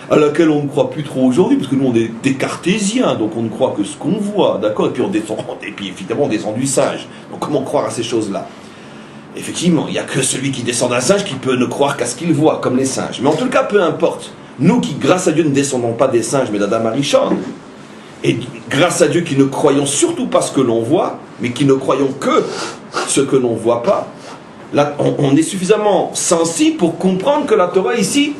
à laquelle on ne croit plus trop aujourd'hui, parce que nous on est des cartésiens, donc on ne croit que ce qu'on voit, d'accord, et puis évidemment on descend du singe, donc comment croire à ces choses-là? Effectivement, il n'y a que celui qui descend d'un singe qui peut ne croire qu'à ce qu'il voit, comme les singes. Mais en tout cas, peu importe. Nous qui, grâce à Dieu, ne descendons pas des singes, mais d'Adam Arishon, et grâce à Dieu qui ne croyons surtout pas ce que l'on voit, mais qui ne croyons que ce que l'on ne voit pas, là, on est suffisamment sensible pour comprendre que la Torah ici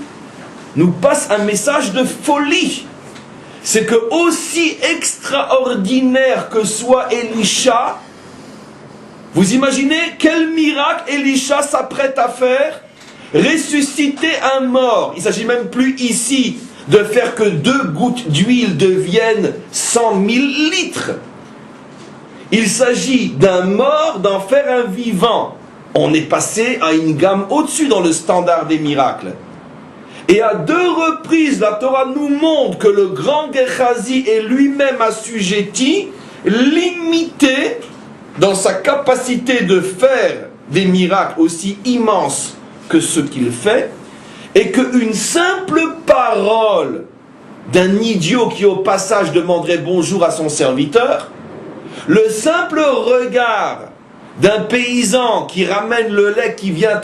nous passe un message de folie. C'est que aussi extraordinaire que soit Elisha, vous imaginez quel miracle Elisha s'apprête à faire? Ressusciter un mort. Il ne s'agit même plus ici de faire que 2 gouttes d'huile deviennent 100 000 litres. Il s'agit d'un mort, d'en faire un vivant. On est passé à une gamme au-dessus dans le standard des miracles. Et à 2 reprises, la Torah nous montre que le grand Gehazi est lui-même assujetti, limité, dans sa capacité de faire des miracles aussi immenses que ce qu'il fait, et qu'une simple parole d'un idiot qui au passage demanderait bonjour à son serviteur, le simple regard d'un paysan qui ramène le lait qu'il vient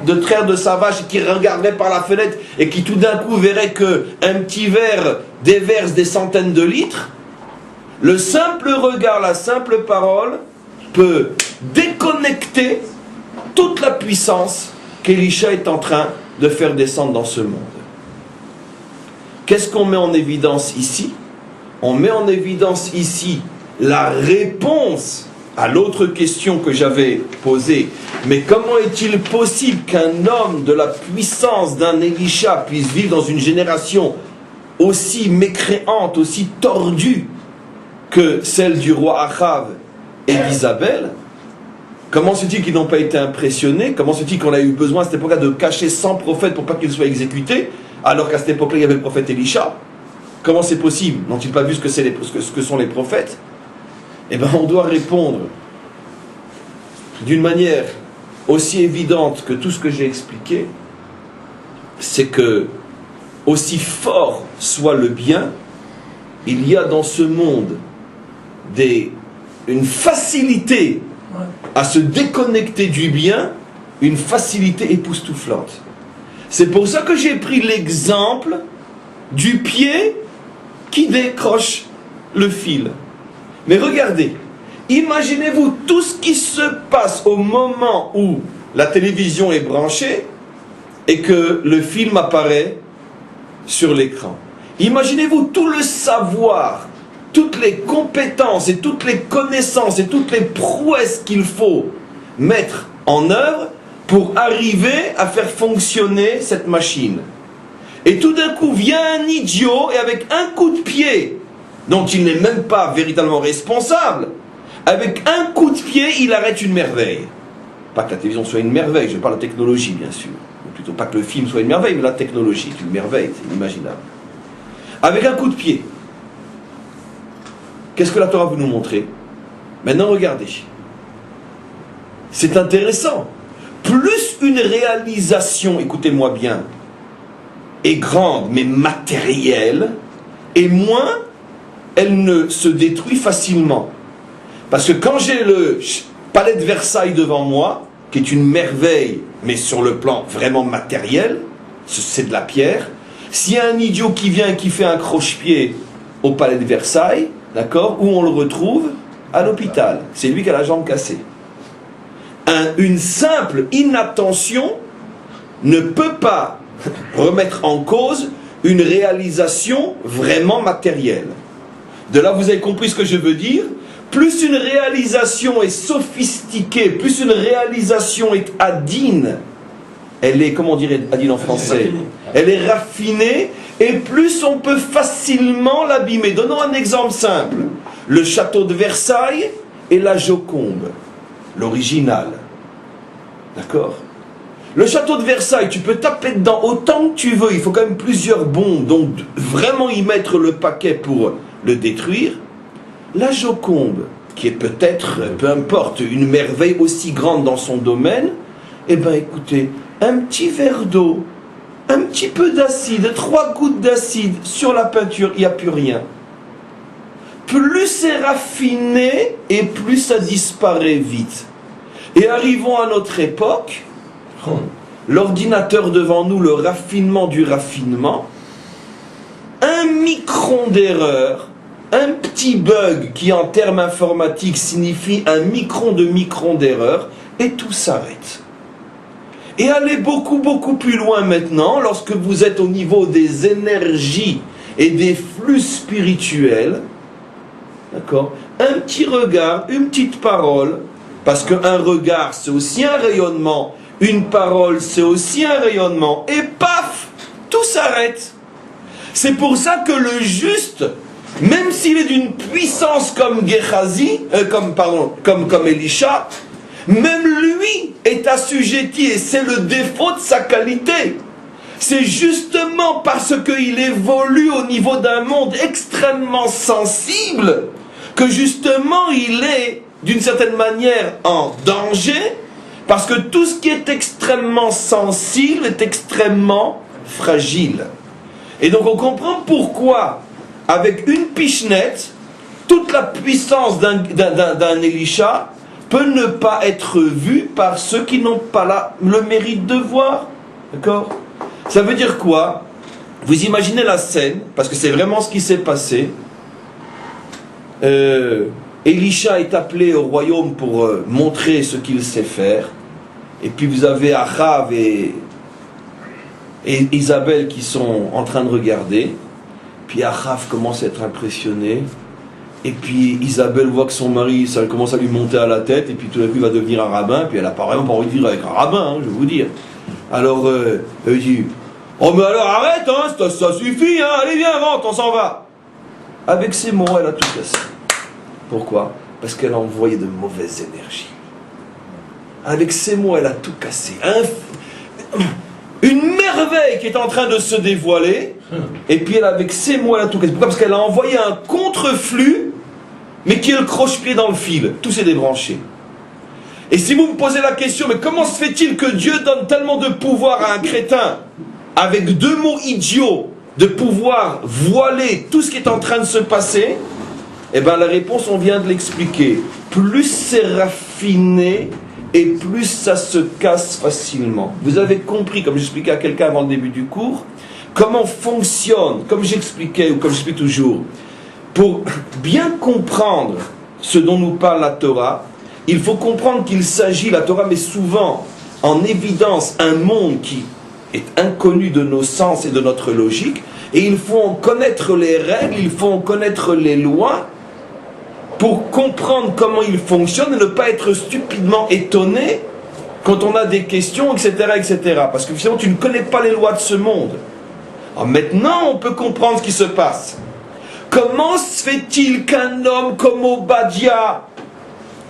de traire de sa vache et qui regarderait par la fenêtre et qui tout d'un coup verrait qu'un petit verre déverse des centaines de litres, le simple regard, la simple parole peut déconnecter toute la puissance qu'Elisha est en train de faire descendre dans ce monde. Qu'est-ce qu'on met en évidence ici? On met en évidence ici la réponse à l'autre question que j'avais posée. Mais comment est-il possible qu'un homme de la puissance d'un Elisha puisse vivre dans une génération aussi mécréante, aussi tordue que celle du roi Achav et d'Isabelle? Comment se dit qu'ils n'ont pas été impressionnés? Comment se dit qu'on a eu besoin à cette époque-là de cacher 100 prophètes pour pas qu'ils soient exécutés, alors qu'à cette époque-là il y avait le prophète Elisha? Comment c'est possible? N'ont-ils pas vu ce que sont les prophètes? Eh bien, on doit répondre d'une manière aussi évidente que tout ce que j'ai expliqué, c'est que, aussi fort soit le bien, il y a dans ce monde une facilité à se déconnecter du bien, une facilité époustouflante. C'est pour ça que j'ai pris l'exemple du pied qui décroche le fil. Mais regardez, imaginez-vous tout ce qui se passe au moment où la télévision est branchée et que le film apparaît sur l'écran. Imaginez-vous tout le savoir, toutes les compétences et toutes les connaissances et toutes les prouesses qu'il faut mettre en œuvre pour arriver à faire fonctionner cette machine. Et tout d'un coup vient un idiot et avec un coup de pied, dont il n'est même pas véritablement responsable, avec un coup de pied, il arrête une merveille. Pas que la télévision soit une merveille, je parle de technologie bien sûr. Ou plutôt pas que le film soit une merveille, mais la technologie est une merveille, c'est inimaginable. Avec un coup de pied. Qu'est-ce que la Torah veut nous montrer? Maintenant regardez. C'est intéressant. Plus une réalisation, écoutez-moi bien, est grande mais matérielle, et moins elle ne se détruit facilement. Parce que quand j'ai le palais de Versailles devant moi, qui est une merveille, mais sur le plan vraiment matériel, c'est de la pierre, s'il y a un idiot qui vient et qui fait un croche-pied au palais de Versailles, d'accord, où on le retrouve? À l'hôpital. C'est lui qui a la jambe cassée. Une simple inattention ne peut pas remettre en cause une réalisation vraiment matérielle. De là, vous avez compris ce que je veux dire? Plus une réalisation est sophistiquée, plus une réalisation est adine, elle est, comment on dirait adine en français? Elle est raffinée, et plus on peut facilement l'abîmer. Donnons un exemple simple. Le château de Versailles et la Joconde, l'original. D'accord? Le château de Versailles, tu peux taper dedans autant que tu veux, il faut quand même plusieurs bombes, donc vraiment y mettre le paquet pour le détruire. La Joconde, qui est peut-être, peu importe, une merveille aussi grande dans son domaine, eh bien écoutez, un petit verre d'eau, un petit peu d'acide, 3 gouttes d'acide sur la peinture, il n'y a plus rien. Plus c'est raffiné et plus ça disparaît vite. Et arrivons à notre époque, l'ordinateur devant nous, le raffinement du raffinement, un micron d'erreur, un petit bug qui en termes informatiques signifie un micron d'erreur, et tout s'arrête. Et allez beaucoup plus loin maintenant, lorsque vous êtes au niveau des énergies et des flux spirituels, d'accord? Un petit regard, une petite parole, parce qu'un regard c'est aussi un rayonnement, une parole c'est aussi un rayonnement, et paf, tout s'arrête. C'est pour ça que le juste, même s'il est d'une puissance comme Gehazi, comme Elisha, même lui est assujetti, et c'est le défaut de sa qualité. C'est justement parce qu'il évolue au niveau d'un monde extrêmement sensible que justement il est d'une certaine manière en danger, parce que tout ce qui est extrêmement sensible est extrêmement fragile. Et donc on comprend pourquoi, avec une pichenette, toute la puissance d'un Elisha peut ne pas être vue par ceux qui n'ont pas le mérite de voir. D'accord? Ça veut dire quoi? Vous imaginez la scène, parce que c'est vraiment ce qui s'est passé. Elisha est appelé au royaume pour montrer ce qu'il sait faire. Et puis vous avez Achav et Isabelle qui sont en train de regarder. Puis Achav commence à être impressionné. Et puis Isabelle voit que son mari, ça commence à lui monter à la tête. Et puis tout d'un coup il va devenir un rabbin. Puis elle n'a pas vraiment pas envie de vivre avec un rabbin, hein, je vais vous dire. Alors elle dit: oh mais alors arrête, hein, ça suffit, hein, allez viens, rentre, on s'en va. Avec ces mots, elle a tout cassé. Pourquoi? Parce qu'elle a envoyé de mauvaises énergies. Avec ces mots, elle a tout cassé. Une merveille qui est en train de se dévoiler, et puis elle, avec ces mots, elle a tout cassé. Pourquoi? Parce qu'elle a envoyé un contre-flux, mais qui est le croche-pied dans le fil. Tout s'est débranché. Et si vous me posez la question, mais comment se fait-il que Dieu donne tellement de pouvoir à un crétin, avec 2 mots idiots, de pouvoir voiler tout ce qui est en train de se passer? Eh bien la réponse, on vient de l'expliquer. Plus c'est raffiné, et plus ça se casse facilement. Vous avez compris, comme j'expliquais à quelqu'un avant le début du cours, comment fonctionne, comme j'expliquais, ou comme j'explique toujours, pour bien comprendre ce dont nous parle la Torah, il faut comprendre qu'il s'agit, la Torah met souvent en évidence un monde qui est inconnu de nos sens et de notre logique, et il faut en connaître les règles, il faut en connaître les lois, pour comprendre comment il fonctionne et ne pas être stupidement étonné quand on a des questions, etc., etc. Parce que finalement, tu ne connais pas les lois de ce monde. Alors maintenant, on peut comprendre ce qui se passe. Comment se fait-il qu'un homme comme Obadiah,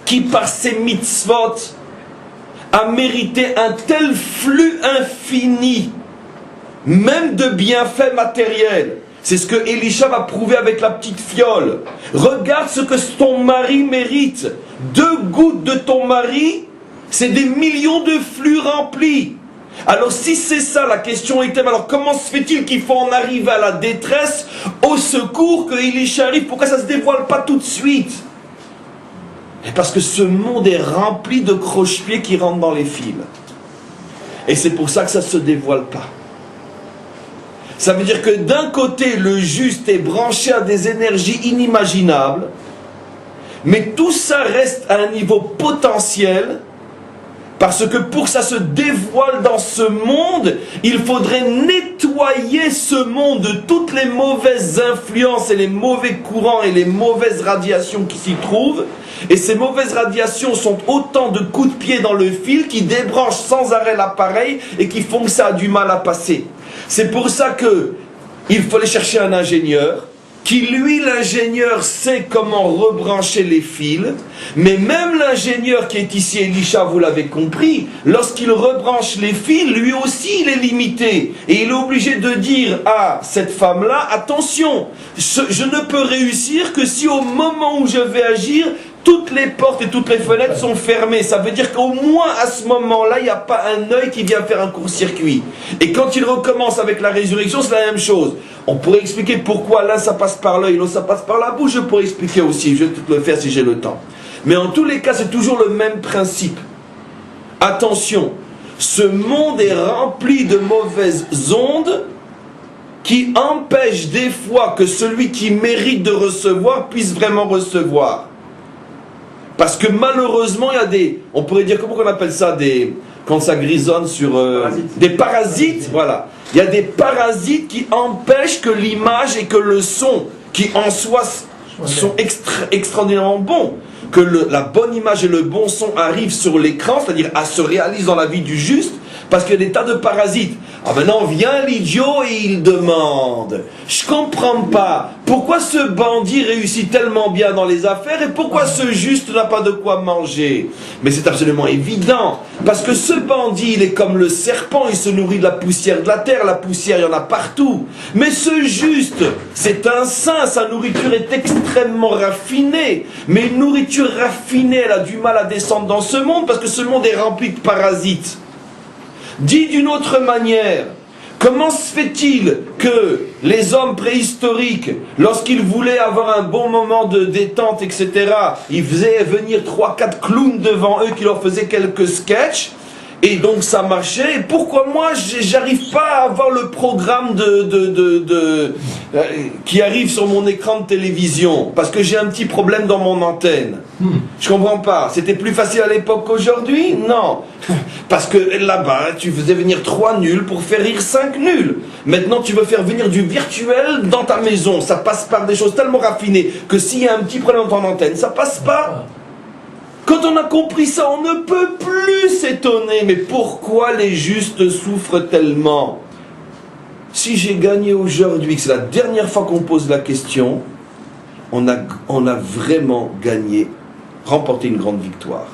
qui par ses mitzvot a mérité un tel flux infini, même de bienfaits matériels, c'est ce que Élisha va prouver avec la petite fiole. Regarde ce que ton mari mérite. 2 gouttes de ton mari, c'est des millions de flux remplis. Alors si c'est ça, la question est alors comment se fait-il qu'il faut en arriver à la détresse, au secours, que Élisha arrive? Pourquoi ça ne se dévoile pas tout de suite? Et parce que ce monde est rempli de croche-pieds qui rentrent dans les fils. Et c'est pour ça que ça ne se dévoile pas. Ça veut dire que d'un côté, le juste est branché à des énergies inimaginables, mais tout ça reste à un niveau potentiel, parce que pour que ça se dévoile dans ce monde, il faudrait nettoyer ce monde de toutes les mauvaises influences et les mauvais courants et les mauvaises radiations qui s'y trouvent. Et ces mauvaises radiations sont autant de coups de pied dans le fil qui débranchent sans arrêt l'appareil et qui font que ça a du mal à passer. C'est pour ça que il faut aller chercher un ingénieur qui, lui, l'ingénieur, sait comment rebrancher les fils, mais même l'ingénieur qui est ici, Élisha, vous l'avez compris, lorsqu'il rebranche les fils, lui aussi, il est limité. Et il est obligé de dire à cette femme-là, attention, je ne peux réussir que si au moment où je vais agir, toutes les portes et toutes les fenêtres sont fermées. Ça veut dire qu'au moins à ce moment-là, il n'y a pas un œil qui vient faire un court-circuit. Et quand il recommence avec la résurrection, c'est la même chose. On pourrait expliquer pourquoi l'un ça passe par l'œil, l'autre ça passe par la bouche. Je pourrais expliquer aussi, je vais tout le faire si j'ai le temps. Mais en tous les cas, c'est toujours le même principe. Attention, ce monde est rempli de mauvaises ondes qui empêchent des fois que celui qui mérite de recevoir puisse vraiment recevoir. Parce que malheureusement, il y a des, on pourrait dire, comment on appelle ça, quand ça grisonne sur des parasites, voilà. Il y a des parasites qui empêchent que l'image et que le son, qui en soi sont extraordinairement bons, que la bonne image et le bon son arrivent sur l'écran, c'est-à-dire se réalisent dans la vie du juste, parce qu'il y a des tas de parasites. Ah maintenant vient l'idiot et il demande. Je comprends pas. Pourquoi ce bandit réussit tellement bien dans les affaires et pourquoi ce juste n'a pas de quoi manger? Mais c'est absolument évident. Parce que ce bandit, il est comme le serpent, il se nourrit de la poussière de la terre. La poussière, il y en a partout. Mais ce juste, c'est un saint. Sa nourriture est extrêmement raffinée. Mais une nourriture raffinée, elle a du mal à descendre dans ce monde parce que ce monde est rempli de parasites. Dit d'une autre manière, comment se fait-il que les hommes préhistoriques, lorsqu'ils voulaient avoir un bon moment de détente, etc., ils faisaient venir 3-4 clowns devant eux qui leur faisaient quelques sketchs, et donc ça marchait. Et pourquoi moi, j'arrive pas à avoir le programme qui arrive sur mon écran de télévision? Parce que j'ai un petit problème dans mon antenne. Je comprends pas. C'était plus facile à l'époque qu'aujourd'hui? Non. Parce que là-bas, tu faisais venir 3 nuls pour faire rire 5 nuls. Maintenant, tu veux faire venir du virtuel dans ta maison. Ça passe par des choses tellement raffinées que s'il y a un petit problème dans ton antenne, ça passe pas. Quand on a compris ça, on ne peut plus s'étonner. Mais pourquoi les justes souffrent tellement? Si j'ai gagné aujourd'hui, que c'est la dernière fois qu'on pose la question, on a vraiment gagné, remporté une grande victoire.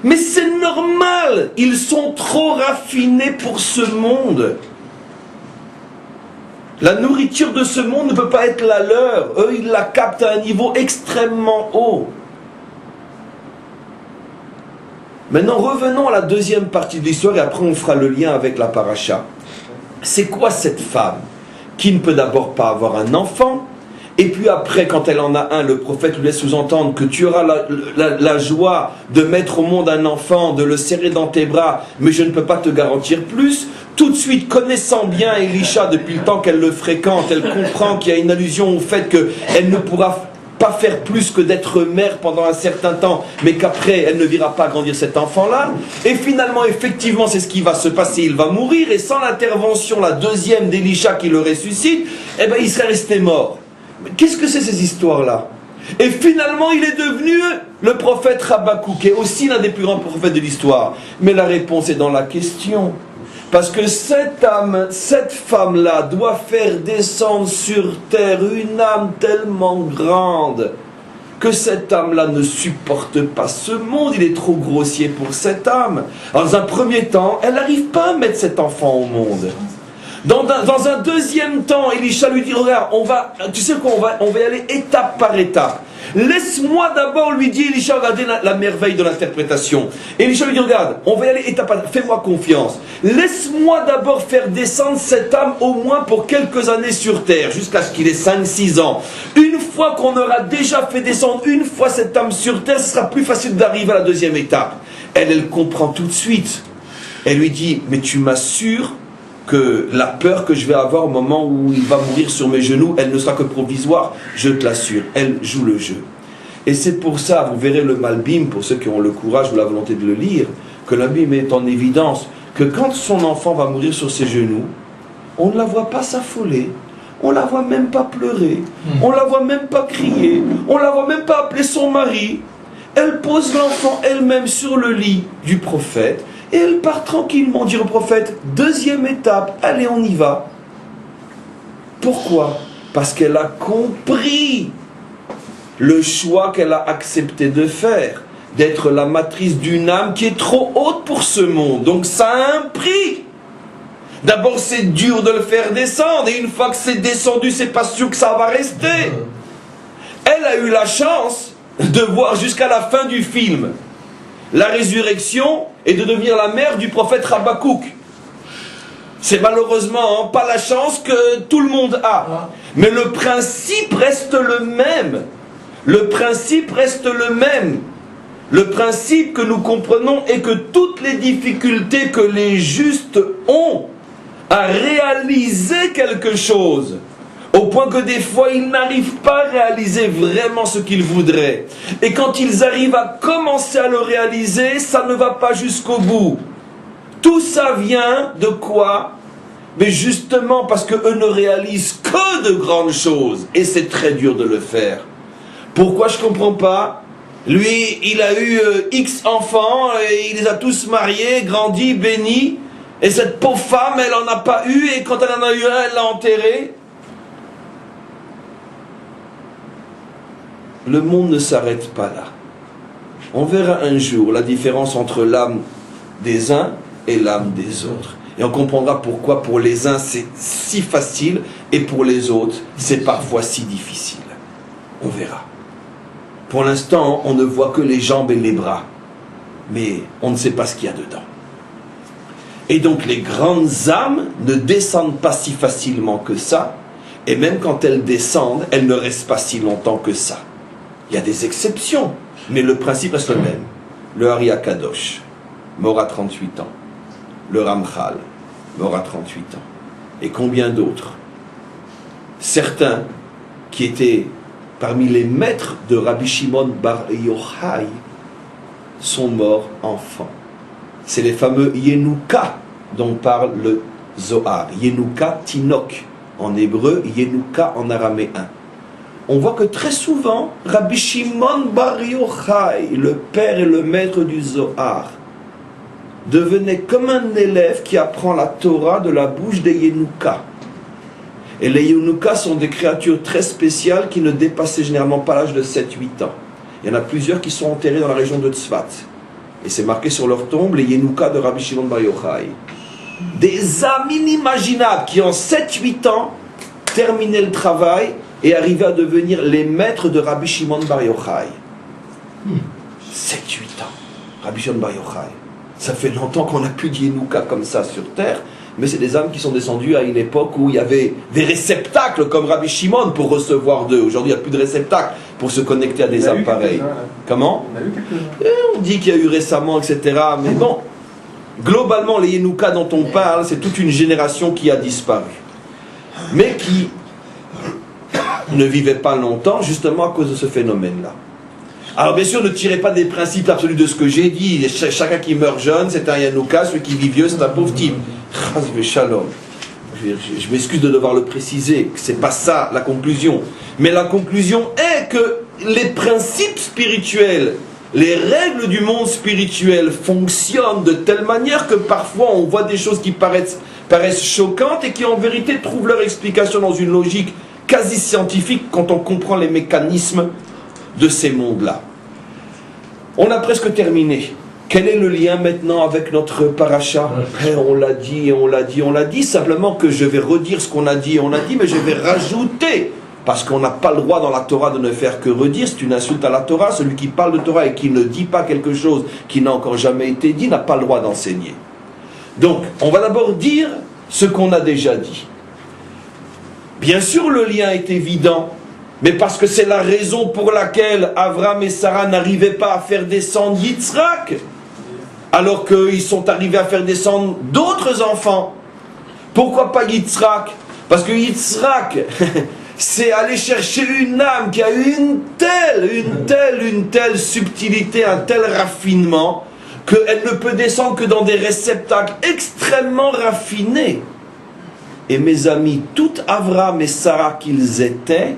Mais c'est normal, ils sont trop raffinés pour ce monde. La nourriture de ce monde ne peut pas être la leur. Eux, ils la captent à un niveau extrêmement haut. Maintenant, revenons à la deuxième partie de l'histoire et après on fera le lien avec la paracha. C'est quoi cette femme qui ne peut d'abord pas avoir un enfant? Et puis après, quand elle en a un, le prophète lui laisse sous-entendre que tu auras la joie de mettre au monde un enfant, de le serrer dans tes bras, mais je ne peux pas te garantir plus. Tout de suite, connaissant bien Élisha depuis le temps qu'elle le fréquente, elle comprend qu'il y a une allusion au fait qu'elle ne pourra pas faire plus que d'être mère pendant un certain temps, mais qu'après, elle ne verra pas grandir cet enfant-là. Et finalement, effectivement, c'est ce qui va se passer, il va mourir, et sans l'intervention, la deuxième d'Élisha qui le ressuscite, eh ben, il serait resté mort. Qu'est-ce que c'est ces histoires-là? Et finalement, il est devenu le prophète Habakkuk, qui est aussi l'un des plus grands prophètes de l'histoire. Mais la réponse est dans la question. Parce que cette âme, cette femme-là doit faire descendre sur terre une âme tellement grande que cette âme-là ne supporte pas ce monde, il est trop grossier pour cette âme. Alors, dans un premier temps, elle n'arrive pas à mettre cet enfant au monde. Dans un deuxième temps, Elisha lui dit, regarde, tu sais quoi, on va y aller étape par étape. Laisse-moi d'abord, lui dit Elisha, regardez la merveille de l'interprétation. Elisha lui dit, regarde, on va y aller étape par étape, fais-moi confiance. Laisse-moi d'abord faire descendre cette âme au moins pour quelques années sur terre, jusqu'à ce qu'il ait 5-6 ans. Une fois qu'on aura déjà fait descendre une fois cette âme sur terre, ce sera plus facile d'arriver à la deuxième étape. Elle comprend tout de suite. Elle lui dit, mais tu m'assures que la peur que je vais avoir au moment où il va mourir sur mes genoux, elle ne sera que provisoire, je te l'assure. Elle joue le jeu. Et c'est pour ça, vous verrez le Malbim, pour ceux qui ont le courage ou la volonté de le lire, que le Malbim met en évidence que quand son enfant va mourir sur ses genoux, on ne la voit pas s'affoler, on ne la voit même pas pleurer, on ne la voit même pas crier, on ne la voit même pas appeler son mari. Elle pose l'enfant elle-même sur le lit du prophète, et elle part tranquillement dire au prophète, deuxième étape, allez on y va. Pourquoi? Parce qu'elle a compris le choix qu'elle a accepté de faire, d'être la matrice d'une âme qui est trop haute pour ce monde. Donc ça a un prix. D'abord c'est dur de le faire descendre, et une fois que c'est descendu, c'est pas sûr que ça va rester. Elle a eu la chance de voir jusqu'à la fin du film la résurrection et de devenir la mère du prophète Habakouk. C'est malheureusement pas la chance que tout le monde a. Mais le principe reste le même. Le principe reste le même. Le principe que nous comprenons est que toutes les difficultés que les justes ont à réaliser quelque chose, au point que des fois ils n'arrivent pas à réaliser vraiment ce qu'ils voudraient. Et quand ils arrivent à commencer à le réaliser, ça ne va pas jusqu'au bout. Tout ça vient de quoi? Mais justement parce qu'eux ne réalisent que de grandes choses. Et c'est très dur de le faire. Pourquoi je ne comprends pas? Lui, il a eu X enfants, et il les a tous mariés, grandis, bénis. Et cette pauvre femme, elle n'en a pas eu, et quand elle en a eu un, elle l'a enterré. Le monde ne s'arrête pas là. On verra un jour la différence entre l'âme des uns et l'âme des autres. Et on comprendra pourquoi pour les uns c'est si facile et pour les autres c'est parfois si difficile. On verra. Pour l'instant, on ne voit que les jambes et les bras. Mais on ne sait pas ce qu'il y a dedans. Et donc les grandes âmes ne descendent pas si facilement que ça. Et même quand elles descendent, elles ne restent pas si longtemps que ça. Il y a des exceptions, mais le principe reste le même. Le Ari Akadosh, mort à 38 ans. Le Ramchal, mort à 38 ans. Et combien d'autres? Certains qui étaient parmi les maîtres de Rabbi Shimon Bar Yochai sont morts enfants. C'est les fameux Yenuka dont parle le Zohar. Yenuka Tinok en hébreu, Yenuka en araméen. On voit que très souvent, Rabbi Shimon Bar Yochai, le père et le maître du Zohar, devenait comme un élève qui apprend la Torah de la bouche des Yenuka. Et les Yenuka sont des créatures très spéciales qui ne dépassaient généralement pas l'âge de 7-8 ans. Il y en a plusieurs qui sont enterrés dans la région de Tzfat. Et c'est marqué sur leur tombe, les Yenuka de Rabbi Shimon Bar Yochai. Des âmes inimaginables qui en 7-8 ans terminaient le travail et arrivaient à devenir les maîtres de Rabbi Shimon Bar Yochai. 7-8 ans, Rabbi Shimon Bar Yochai. Ça fait longtemps qu'on n'a plus de Yenuka comme ça sur terre, mais c'est des âmes qui sont descendues à une époque où il y avait des réceptacles comme Rabbi Shimon pour recevoir d'eux. Aujourd'hui, il n'y a plus de réceptacles pour se connecter à des âmes pareilles. Comment? On a eu quelques-uns. On dit qu'il y a eu récemment, etc. Mais bon, globalement, les Yenuka dont on parle, c'est toute une génération qui a disparu. Mais qui ne vivait pas longtemps, justement à cause de ce phénomène-là. Alors bien sûr, ne tirez pas des principes absolus de ce que j'ai dit. Chacun qui meurt jeune, c'est un Yenuka, celui qui vit vieux, c'est un pauvre type. Shalom. Je m'excuse de devoir le préciser, c'est pas ça la conclusion. Mais la conclusion est que les principes spirituels les règles du monde spirituel fonctionnent de telle manière que parfois on voit des choses qui paraissent choquantes et qui en vérité trouvent leur explication dans une logique quasi scientifique quand on comprend les mécanismes de ces mondes-là. On a presque terminé. Quel est le lien maintenant avec notre paracha? On l'a dit, simplement que je vais redire ce qu'on a dit, mais je vais rajouter, parce qu'on n'a pas le droit dans la Torah de ne faire que redire, c'est une insulte à la Torah. Celui qui parle de Torah et qui ne dit pas quelque chose qui n'a encore jamais été dit n'a pas le droit d'enseigner. Donc, on va d'abord dire ce qu'on a déjà dit. Bien sûr, le lien est évident, mais parce que c'est la raison pour laquelle Abraham et Sarah n'arrivaient pas à faire descendre Yitzhak, alors qu'ils sont arrivés à faire descendre d'autres enfants. Pourquoi pas Yitzhak? Parce que Yitzhak, c'est aller chercher une âme qui a eu une telle subtilité, un tel raffinement, qu'elle ne peut descendre que dans des réceptacles extrêmement raffinés. Et mes amis, tout Abraham et Sarah qu'ils étaient,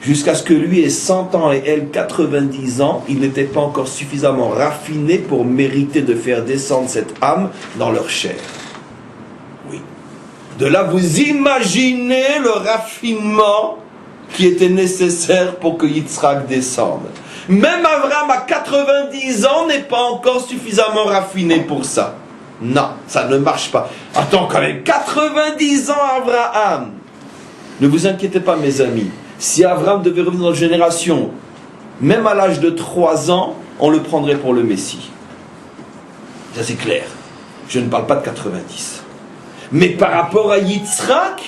jusqu'à ce que lui ait 100 ans et elle 90 ans, ils n'étaient pas encore suffisamment raffinés pour mériter de faire descendre cette âme dans leur chair. Oui. De là, vous imaginez le raffinement qui était nécessaire pour que Yitzhak descende. Même Abraham à 90 ans n'est pas encore suffisamment raffiné pour ça. Non, ça ne marche pas. Attends, quand même, 90 ans Abraham. Ne vous inquiétez pas, mes amis. Si Abraham devait revenir dans notre génération, même à l'âge de 3 ans, on le prendrait pour le Messie. Ça c'est clair. Je ne parle pas de 90. Mais par rapport à Yitzhak,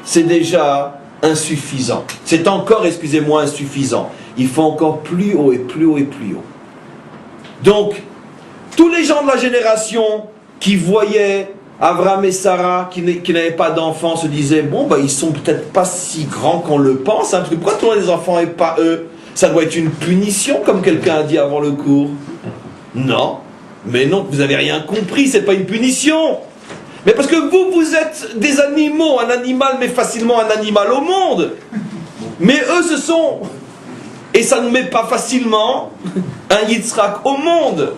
c'est déjà insuffisant. C'est encore, excusez-moi, insuffisant. Il faut encore plus haut et plus haut et plus haut. Donc, tous les gens de la génération qui voyaient Abraham et Sarah, qui n'avaient pas d'enfants, se disaient, bon, ils sont peut-être pas si grands qu'on le pense, hein, parce que pourquoi tous les enfants et pas eux? Ça doit être une punition, comme quelqu'un a dit avant le cours. Non, mais non, vous n'avez rien compris, c'est pas une punition. Mais parce que vous êtes des animaux, un animal met facilement un animal au monde. Mais eux, ce sont, et ça ne met pas facilement, un Yitzhak au monde.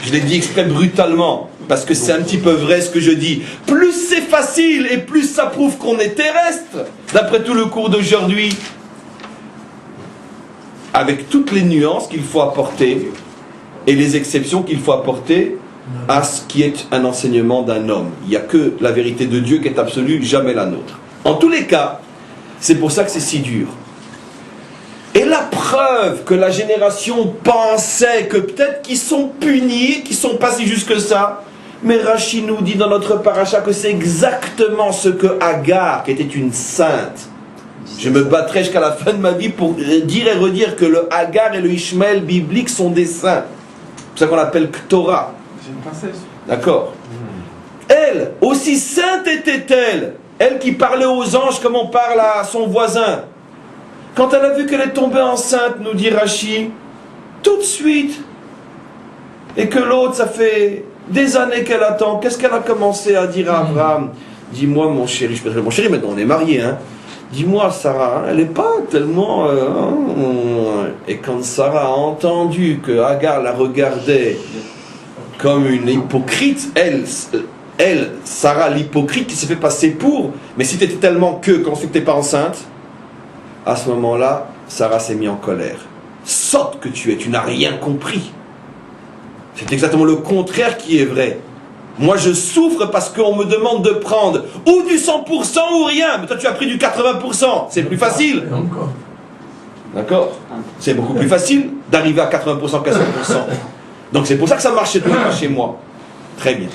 Je l'ai dit exprès brutalement, parce que c'est un petit peu vrai ce que je dis. Plus c'est facile et plus ça prouve qu'on est terrestre, d'après tout le cours d'aujourd'hui. Avec toutes les nuances qu'il faut apporter et les exceptions qu'il faut apporter à ce qui est un enseignement d'un homme. Il n'y a que la vérité de Dieu qui est absolue, jamais la nôtre. En tous les cas, c'est pour ça que c'est si dur. Et la preuve que la génération pensait que peut-être qu'ils sont punis, qu'ils sont pas si justes que ça, mais Rashi nous dit dans notre paracha que c'est exactement ce que Agar, qui était une sainte, je me battrai jusqu'à la fin de ma vie pour dire et redire que le Agar et le Ishmaël biblique sont des saints. C'est pour ça qu'on l'appelle Ktorah. C'est une princesse. D'accord. Elle, aussi sainte était-elle, elle qui parlait aux anges comme on parle à son voisin. Quand elle a vu qu'elle est tombée enceinte, nous dit Rashi, tout de suite, et que l'autre, ça fait des années qu'elle attend, qu'est-ce qu'elle a commencé à dire à Abraham? Dis-moi mon chéri, je peux dire mon chéri, maintenant on est mariés, hein. Dis-moi Sarah, elle n'est pas tellement... Et quand Sarah a entendu que Agar la regardait comme une hypocrite, elle, Sarah l'hypocrite qui s'est fait passer pour, mais si tu étais tellement quand tu n'étais pas enceinte, à ce moment-là, Sarah s'est mise en colère. Sotte que tu es, tu n'as rien compris. C'est exactement le contraire qui est vrai. Moi je souffre parce qu'on me demande de prendre ou du 100% ou rien, mais toi tu as pris du 80%, c'est plus facile. D'accord? C'est beaucoup plus facile d'arriver à 80% qu'à 100%. Donc c'est pour ça que ça marchait pas chez moi. Très bien.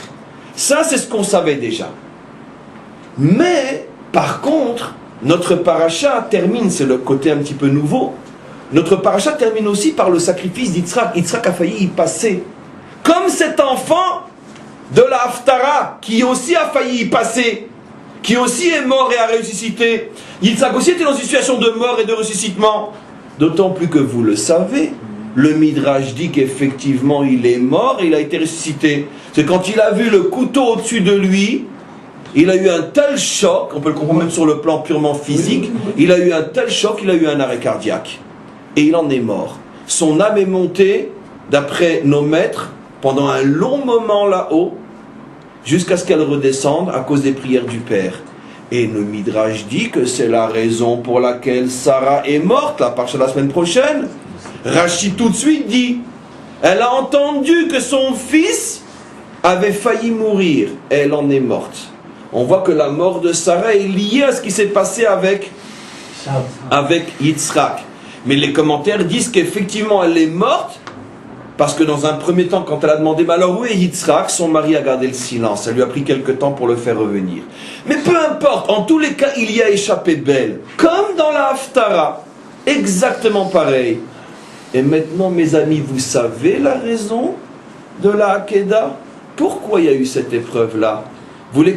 Ça c'est ce qu'on savait déjà. Mais, par contre, notre paracha termine, c'est le côté un petit peu nouveau, notre paracha termine aussi par le sacrifice d'Yitzhak. Yitzhak a failli y passer. Comme cet enfant de la Haftara, qui aussi a failli y passer, qui aussi est mort et a ressuscité. Yitzhak aussi était dans une situation de mort et de ressuscitement. D'autant plus que vous le savez, le Midrash dit qu'effectivement il est mort et il a été ressuscité. C'est quand il a vu le couteau au-dessus de lui, il a eu un tel choc, on peut le comprendre même sur le plan purement physique, il a eu un tel choc, il a eu un arrêt cardiaque. Et il en est mort. Son âme est montée d'après nos maîtres, pendant un long moment là-haut, jusqu'à ce qu'elle redescende à cause des prières du Père. Et le Midrash dit que c'est la raison pour laquelle Sarah est morte, la parche de la semaine prochaine. Rashi tout de suite dit, elle a entendu que son fils avait failli mourir, et elle en est morte. On voit que la mort de Sarah est liée à ce qui s'est passé avec Yitzhak. Mais les commentaires disent qu'effectivement elle est morte, parce que dans un premier temps, quand elle a demandé, mais alors où est Yitzhak, son mari a gardé le silence. Ça lui a pris quelque temps pour le faire revenir. Mais peu importe, en tous les cas, il y a échappé belle. Comme dans la Haftara. Exactement pareil. Et maintenant, mes amis, vous savez la raison de la Hakeda? Pourquoi il y a eu cette épreuve-là? Vous les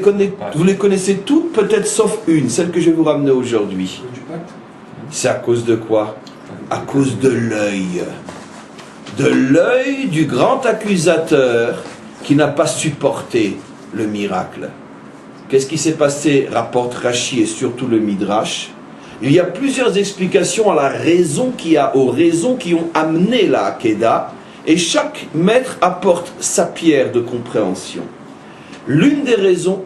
connaissez toutes, peut-être sauf une, celle que je vais vous ramener aujourd'hui. C'est à cause de quoi? À cause de l'œil. De l'œil du grand accusateur qui n'a pas supporté le miracle. Qu'est-ce qui s'est passé, rapporte Rashi et surtout le Midrash? Il y a plusieurs explications à la raison aux raisons qui ont amené la Hakeda, et chaque maître apporte sa pierre de compréhension. L'une des raisons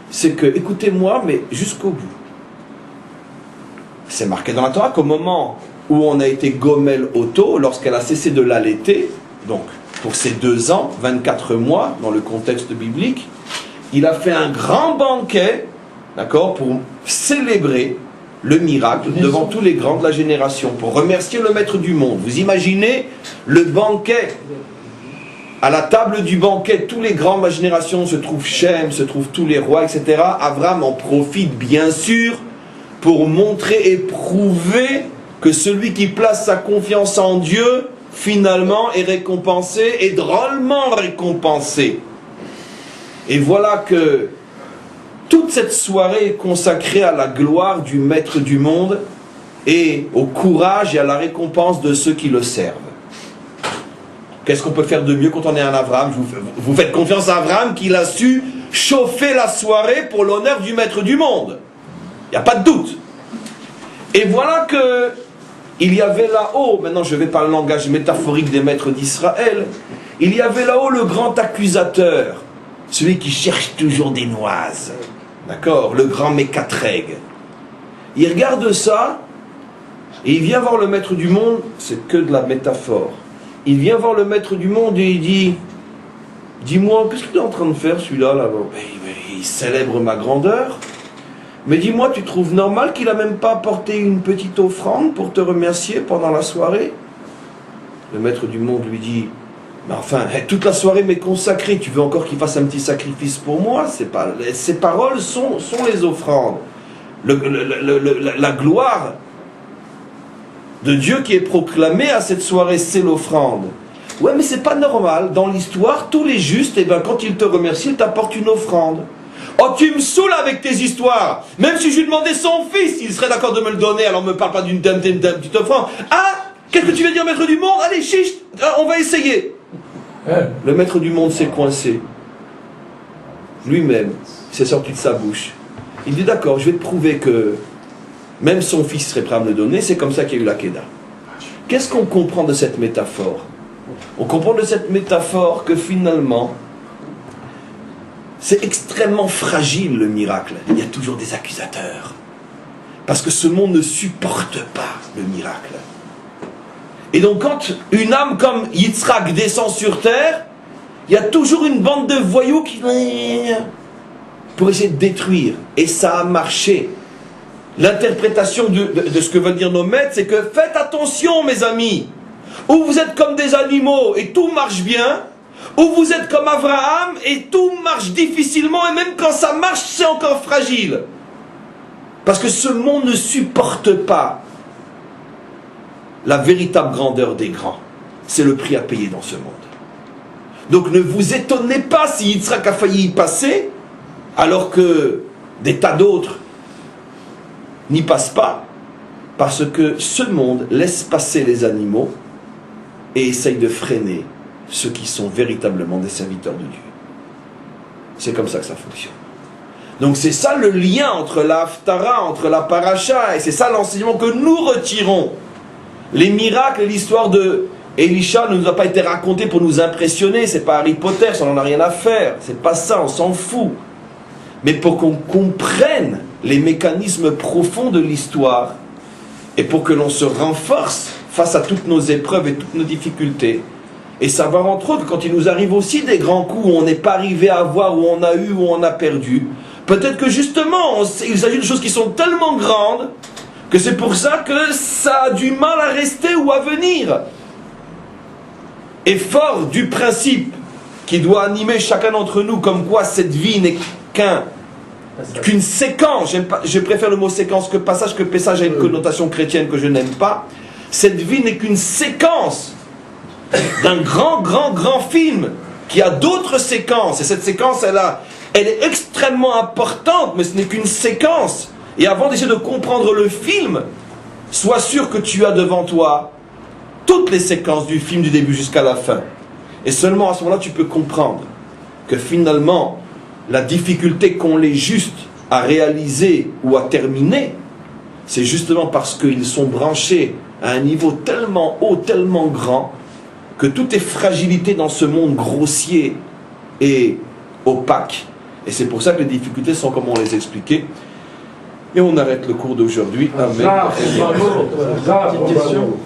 c'est que, écoutez-moi, mais jusqu'au bout, c'est marqué dans la Torah qu'au moment où on a été Gomel Oto, lorsqu'elle a cessé de l'allaiter, donc pour ses 2 ans, 24 mois, dans le contexte biblique, il a fait un grand banquet, d'accord, pour célébrer le miracle devant tous les grands de la génération, pour remercier le maître du monde. Vous imaginez le banquet, à la table du banquet, tous les grands de la génération, se trouvent Shem, se trouvent tous les rois, etc. Abraham en profite bien sûr pour montrer et prouver que celui qui place sa confiance en Dieu, finalement, est récompensé, et drôlement récompensé. Et voilà que toute cette soirée est consacrée à la gloire du Maître du monde et au courage et à la récompense de ceux qui le servent. Qu'est-ce qu'on peut faire de mieux quand on est un Abraham? Vous faites confiance à Abraham qu'il a su chauffer la soirée pour l'honneur du Maître du monde. Il n'y a pas de doute. Et voilà que il y avait là-haut, maintenant je vais par le langage métaphorique des maîtres d'Israël, il y avait là-haut le grand accusateur, celui qui cherche toujours des noises, d'accord, le grand Mécatreg. Il regarde ça, et il vient voir le maître du monde, c'est que de la métaphore, il vient voir le maître du monde et il dit, dis-moi, qu'est-ce qu'il est en train de faire celui-là là? Il célèbre ma grandeur. Mais dis-moi, tu trouves normal qu'il n'a même pas apporté une petite offrande pour te remercier pendant la soirée? Le maître du monde lui dit, mais enfin, toute la soirée m'est consacrée, tu veux encore qu'il fasse un petit sacrifice pour moi? Ces paroles sont les offrandes. La gloire de Dieu qui est proclamée à cette soirée, c'est l'offrande. Ouais, mais c'est pas normal. Dans l'histoire, tous les justes, quand ils te remercient, ils t'apportent une offrande. Oh, tu me saoules avec tes histoires. Même si je lui demandais son fils, il serait d'accord de me le donner, alors me parle pas d'une petite offrande. Ah, qu'est-ce que tu veux dire, maître du monde? Allez, chiche, on va essayer. Le maître du monde s'est coincé. Lui-même, s'est sorti de sa bouche. Il dit, d'accord, je vais te prouver que même son fils serait prêt à me le donner, c'est comme ça qu'il y a eu la Hakeda. Qu'est-ce qu'on comprend de cette métaphore? On comprend de cette métaphore que finalement, c'est extrêmement fragile le miracle. Il y a toujours des accusateurs. Parce que ce monde ne supporte pas le miracle. Et donc quand une âme comme Yitzhak descend sur terre, il y a toujours une bande de voyous qui pour essayer de détruire. Et ça a marché. L'interprétation de ce que veulent dire nos maîtres, c'est que faites attention mes amis. Ou vous êtes comme des animaux et tout marche bien, ou vous êtes comme Abraham et tout marche difficilement, et même quand ça marche, c'est encore fragile. Parce que ce monde ne supporte pas la véritable grandeur des grands. C'est le prix à payer dans ce monde. Donc ne vous étonnez pas si Yitzhak a failli y passer, alors que des tas d'autres n'y passent pas, parce que ce monde laisse passer les animaux et essaye de freiner ceux qui sont véritablement des serviteurs de Dieu. C'est comme ça que ça fonctionne. Donc c'est ça le lien entre la Haftara, entre la Paracha, et c'est ça l'enseignement que nous retirons. Les miracles et l'histoire de Elisha ne nous a pas été raconté pour nous impressionner, c'est pas Harry Potter, ça n'en a rien à faire, c'est pas ça, on s'en fout. Mais pour qu'on comprenne les mécanismes profonds de l'histoire et pour que l'on se renforce face à toutes nos épreuves et toutes nos difficultés et savoir entre autres quand il nous arrive aussi des grands coups où on n'est pas arrivé à voir, où on a eu, où on a perdu, peut-être que justement il s'agit de choses qui sont tellement grandes que c'est pour ça que ça a du mal à rester ou à venir. Et fort du principe qui doit animer chacun d'entre nous, comme quoi cette vie n'est qu'une séquence, je préfère le mot séquence que passage a une connotation chrétienne que je n'aime pas. Cette vie n'est qu'une séquence d'un grand film qui a d'autres séquences, et cette séquence elle est extrêmement importante, mais ce n'est qu'une séquence. Et avant d'essayer de comprendre le film, sois sûr que tu as devant toi toutes les séquences du film du début jusqu'à la fin. Et seulement à ce moment-là, tu peux comprendre que finalement, la difficulté qu'ont les justes à réaliser ou à terminer, c'est justement parce qu'ils sont branchés à un niveau tellement haut, tellement grand, que tout est fragilité dans ce monde grossier et opaque. Et c'est pour ça que les difficultés sont comme on les expliquait. Et on arrête le cours d'aujourd'hui. Amen. Petite question.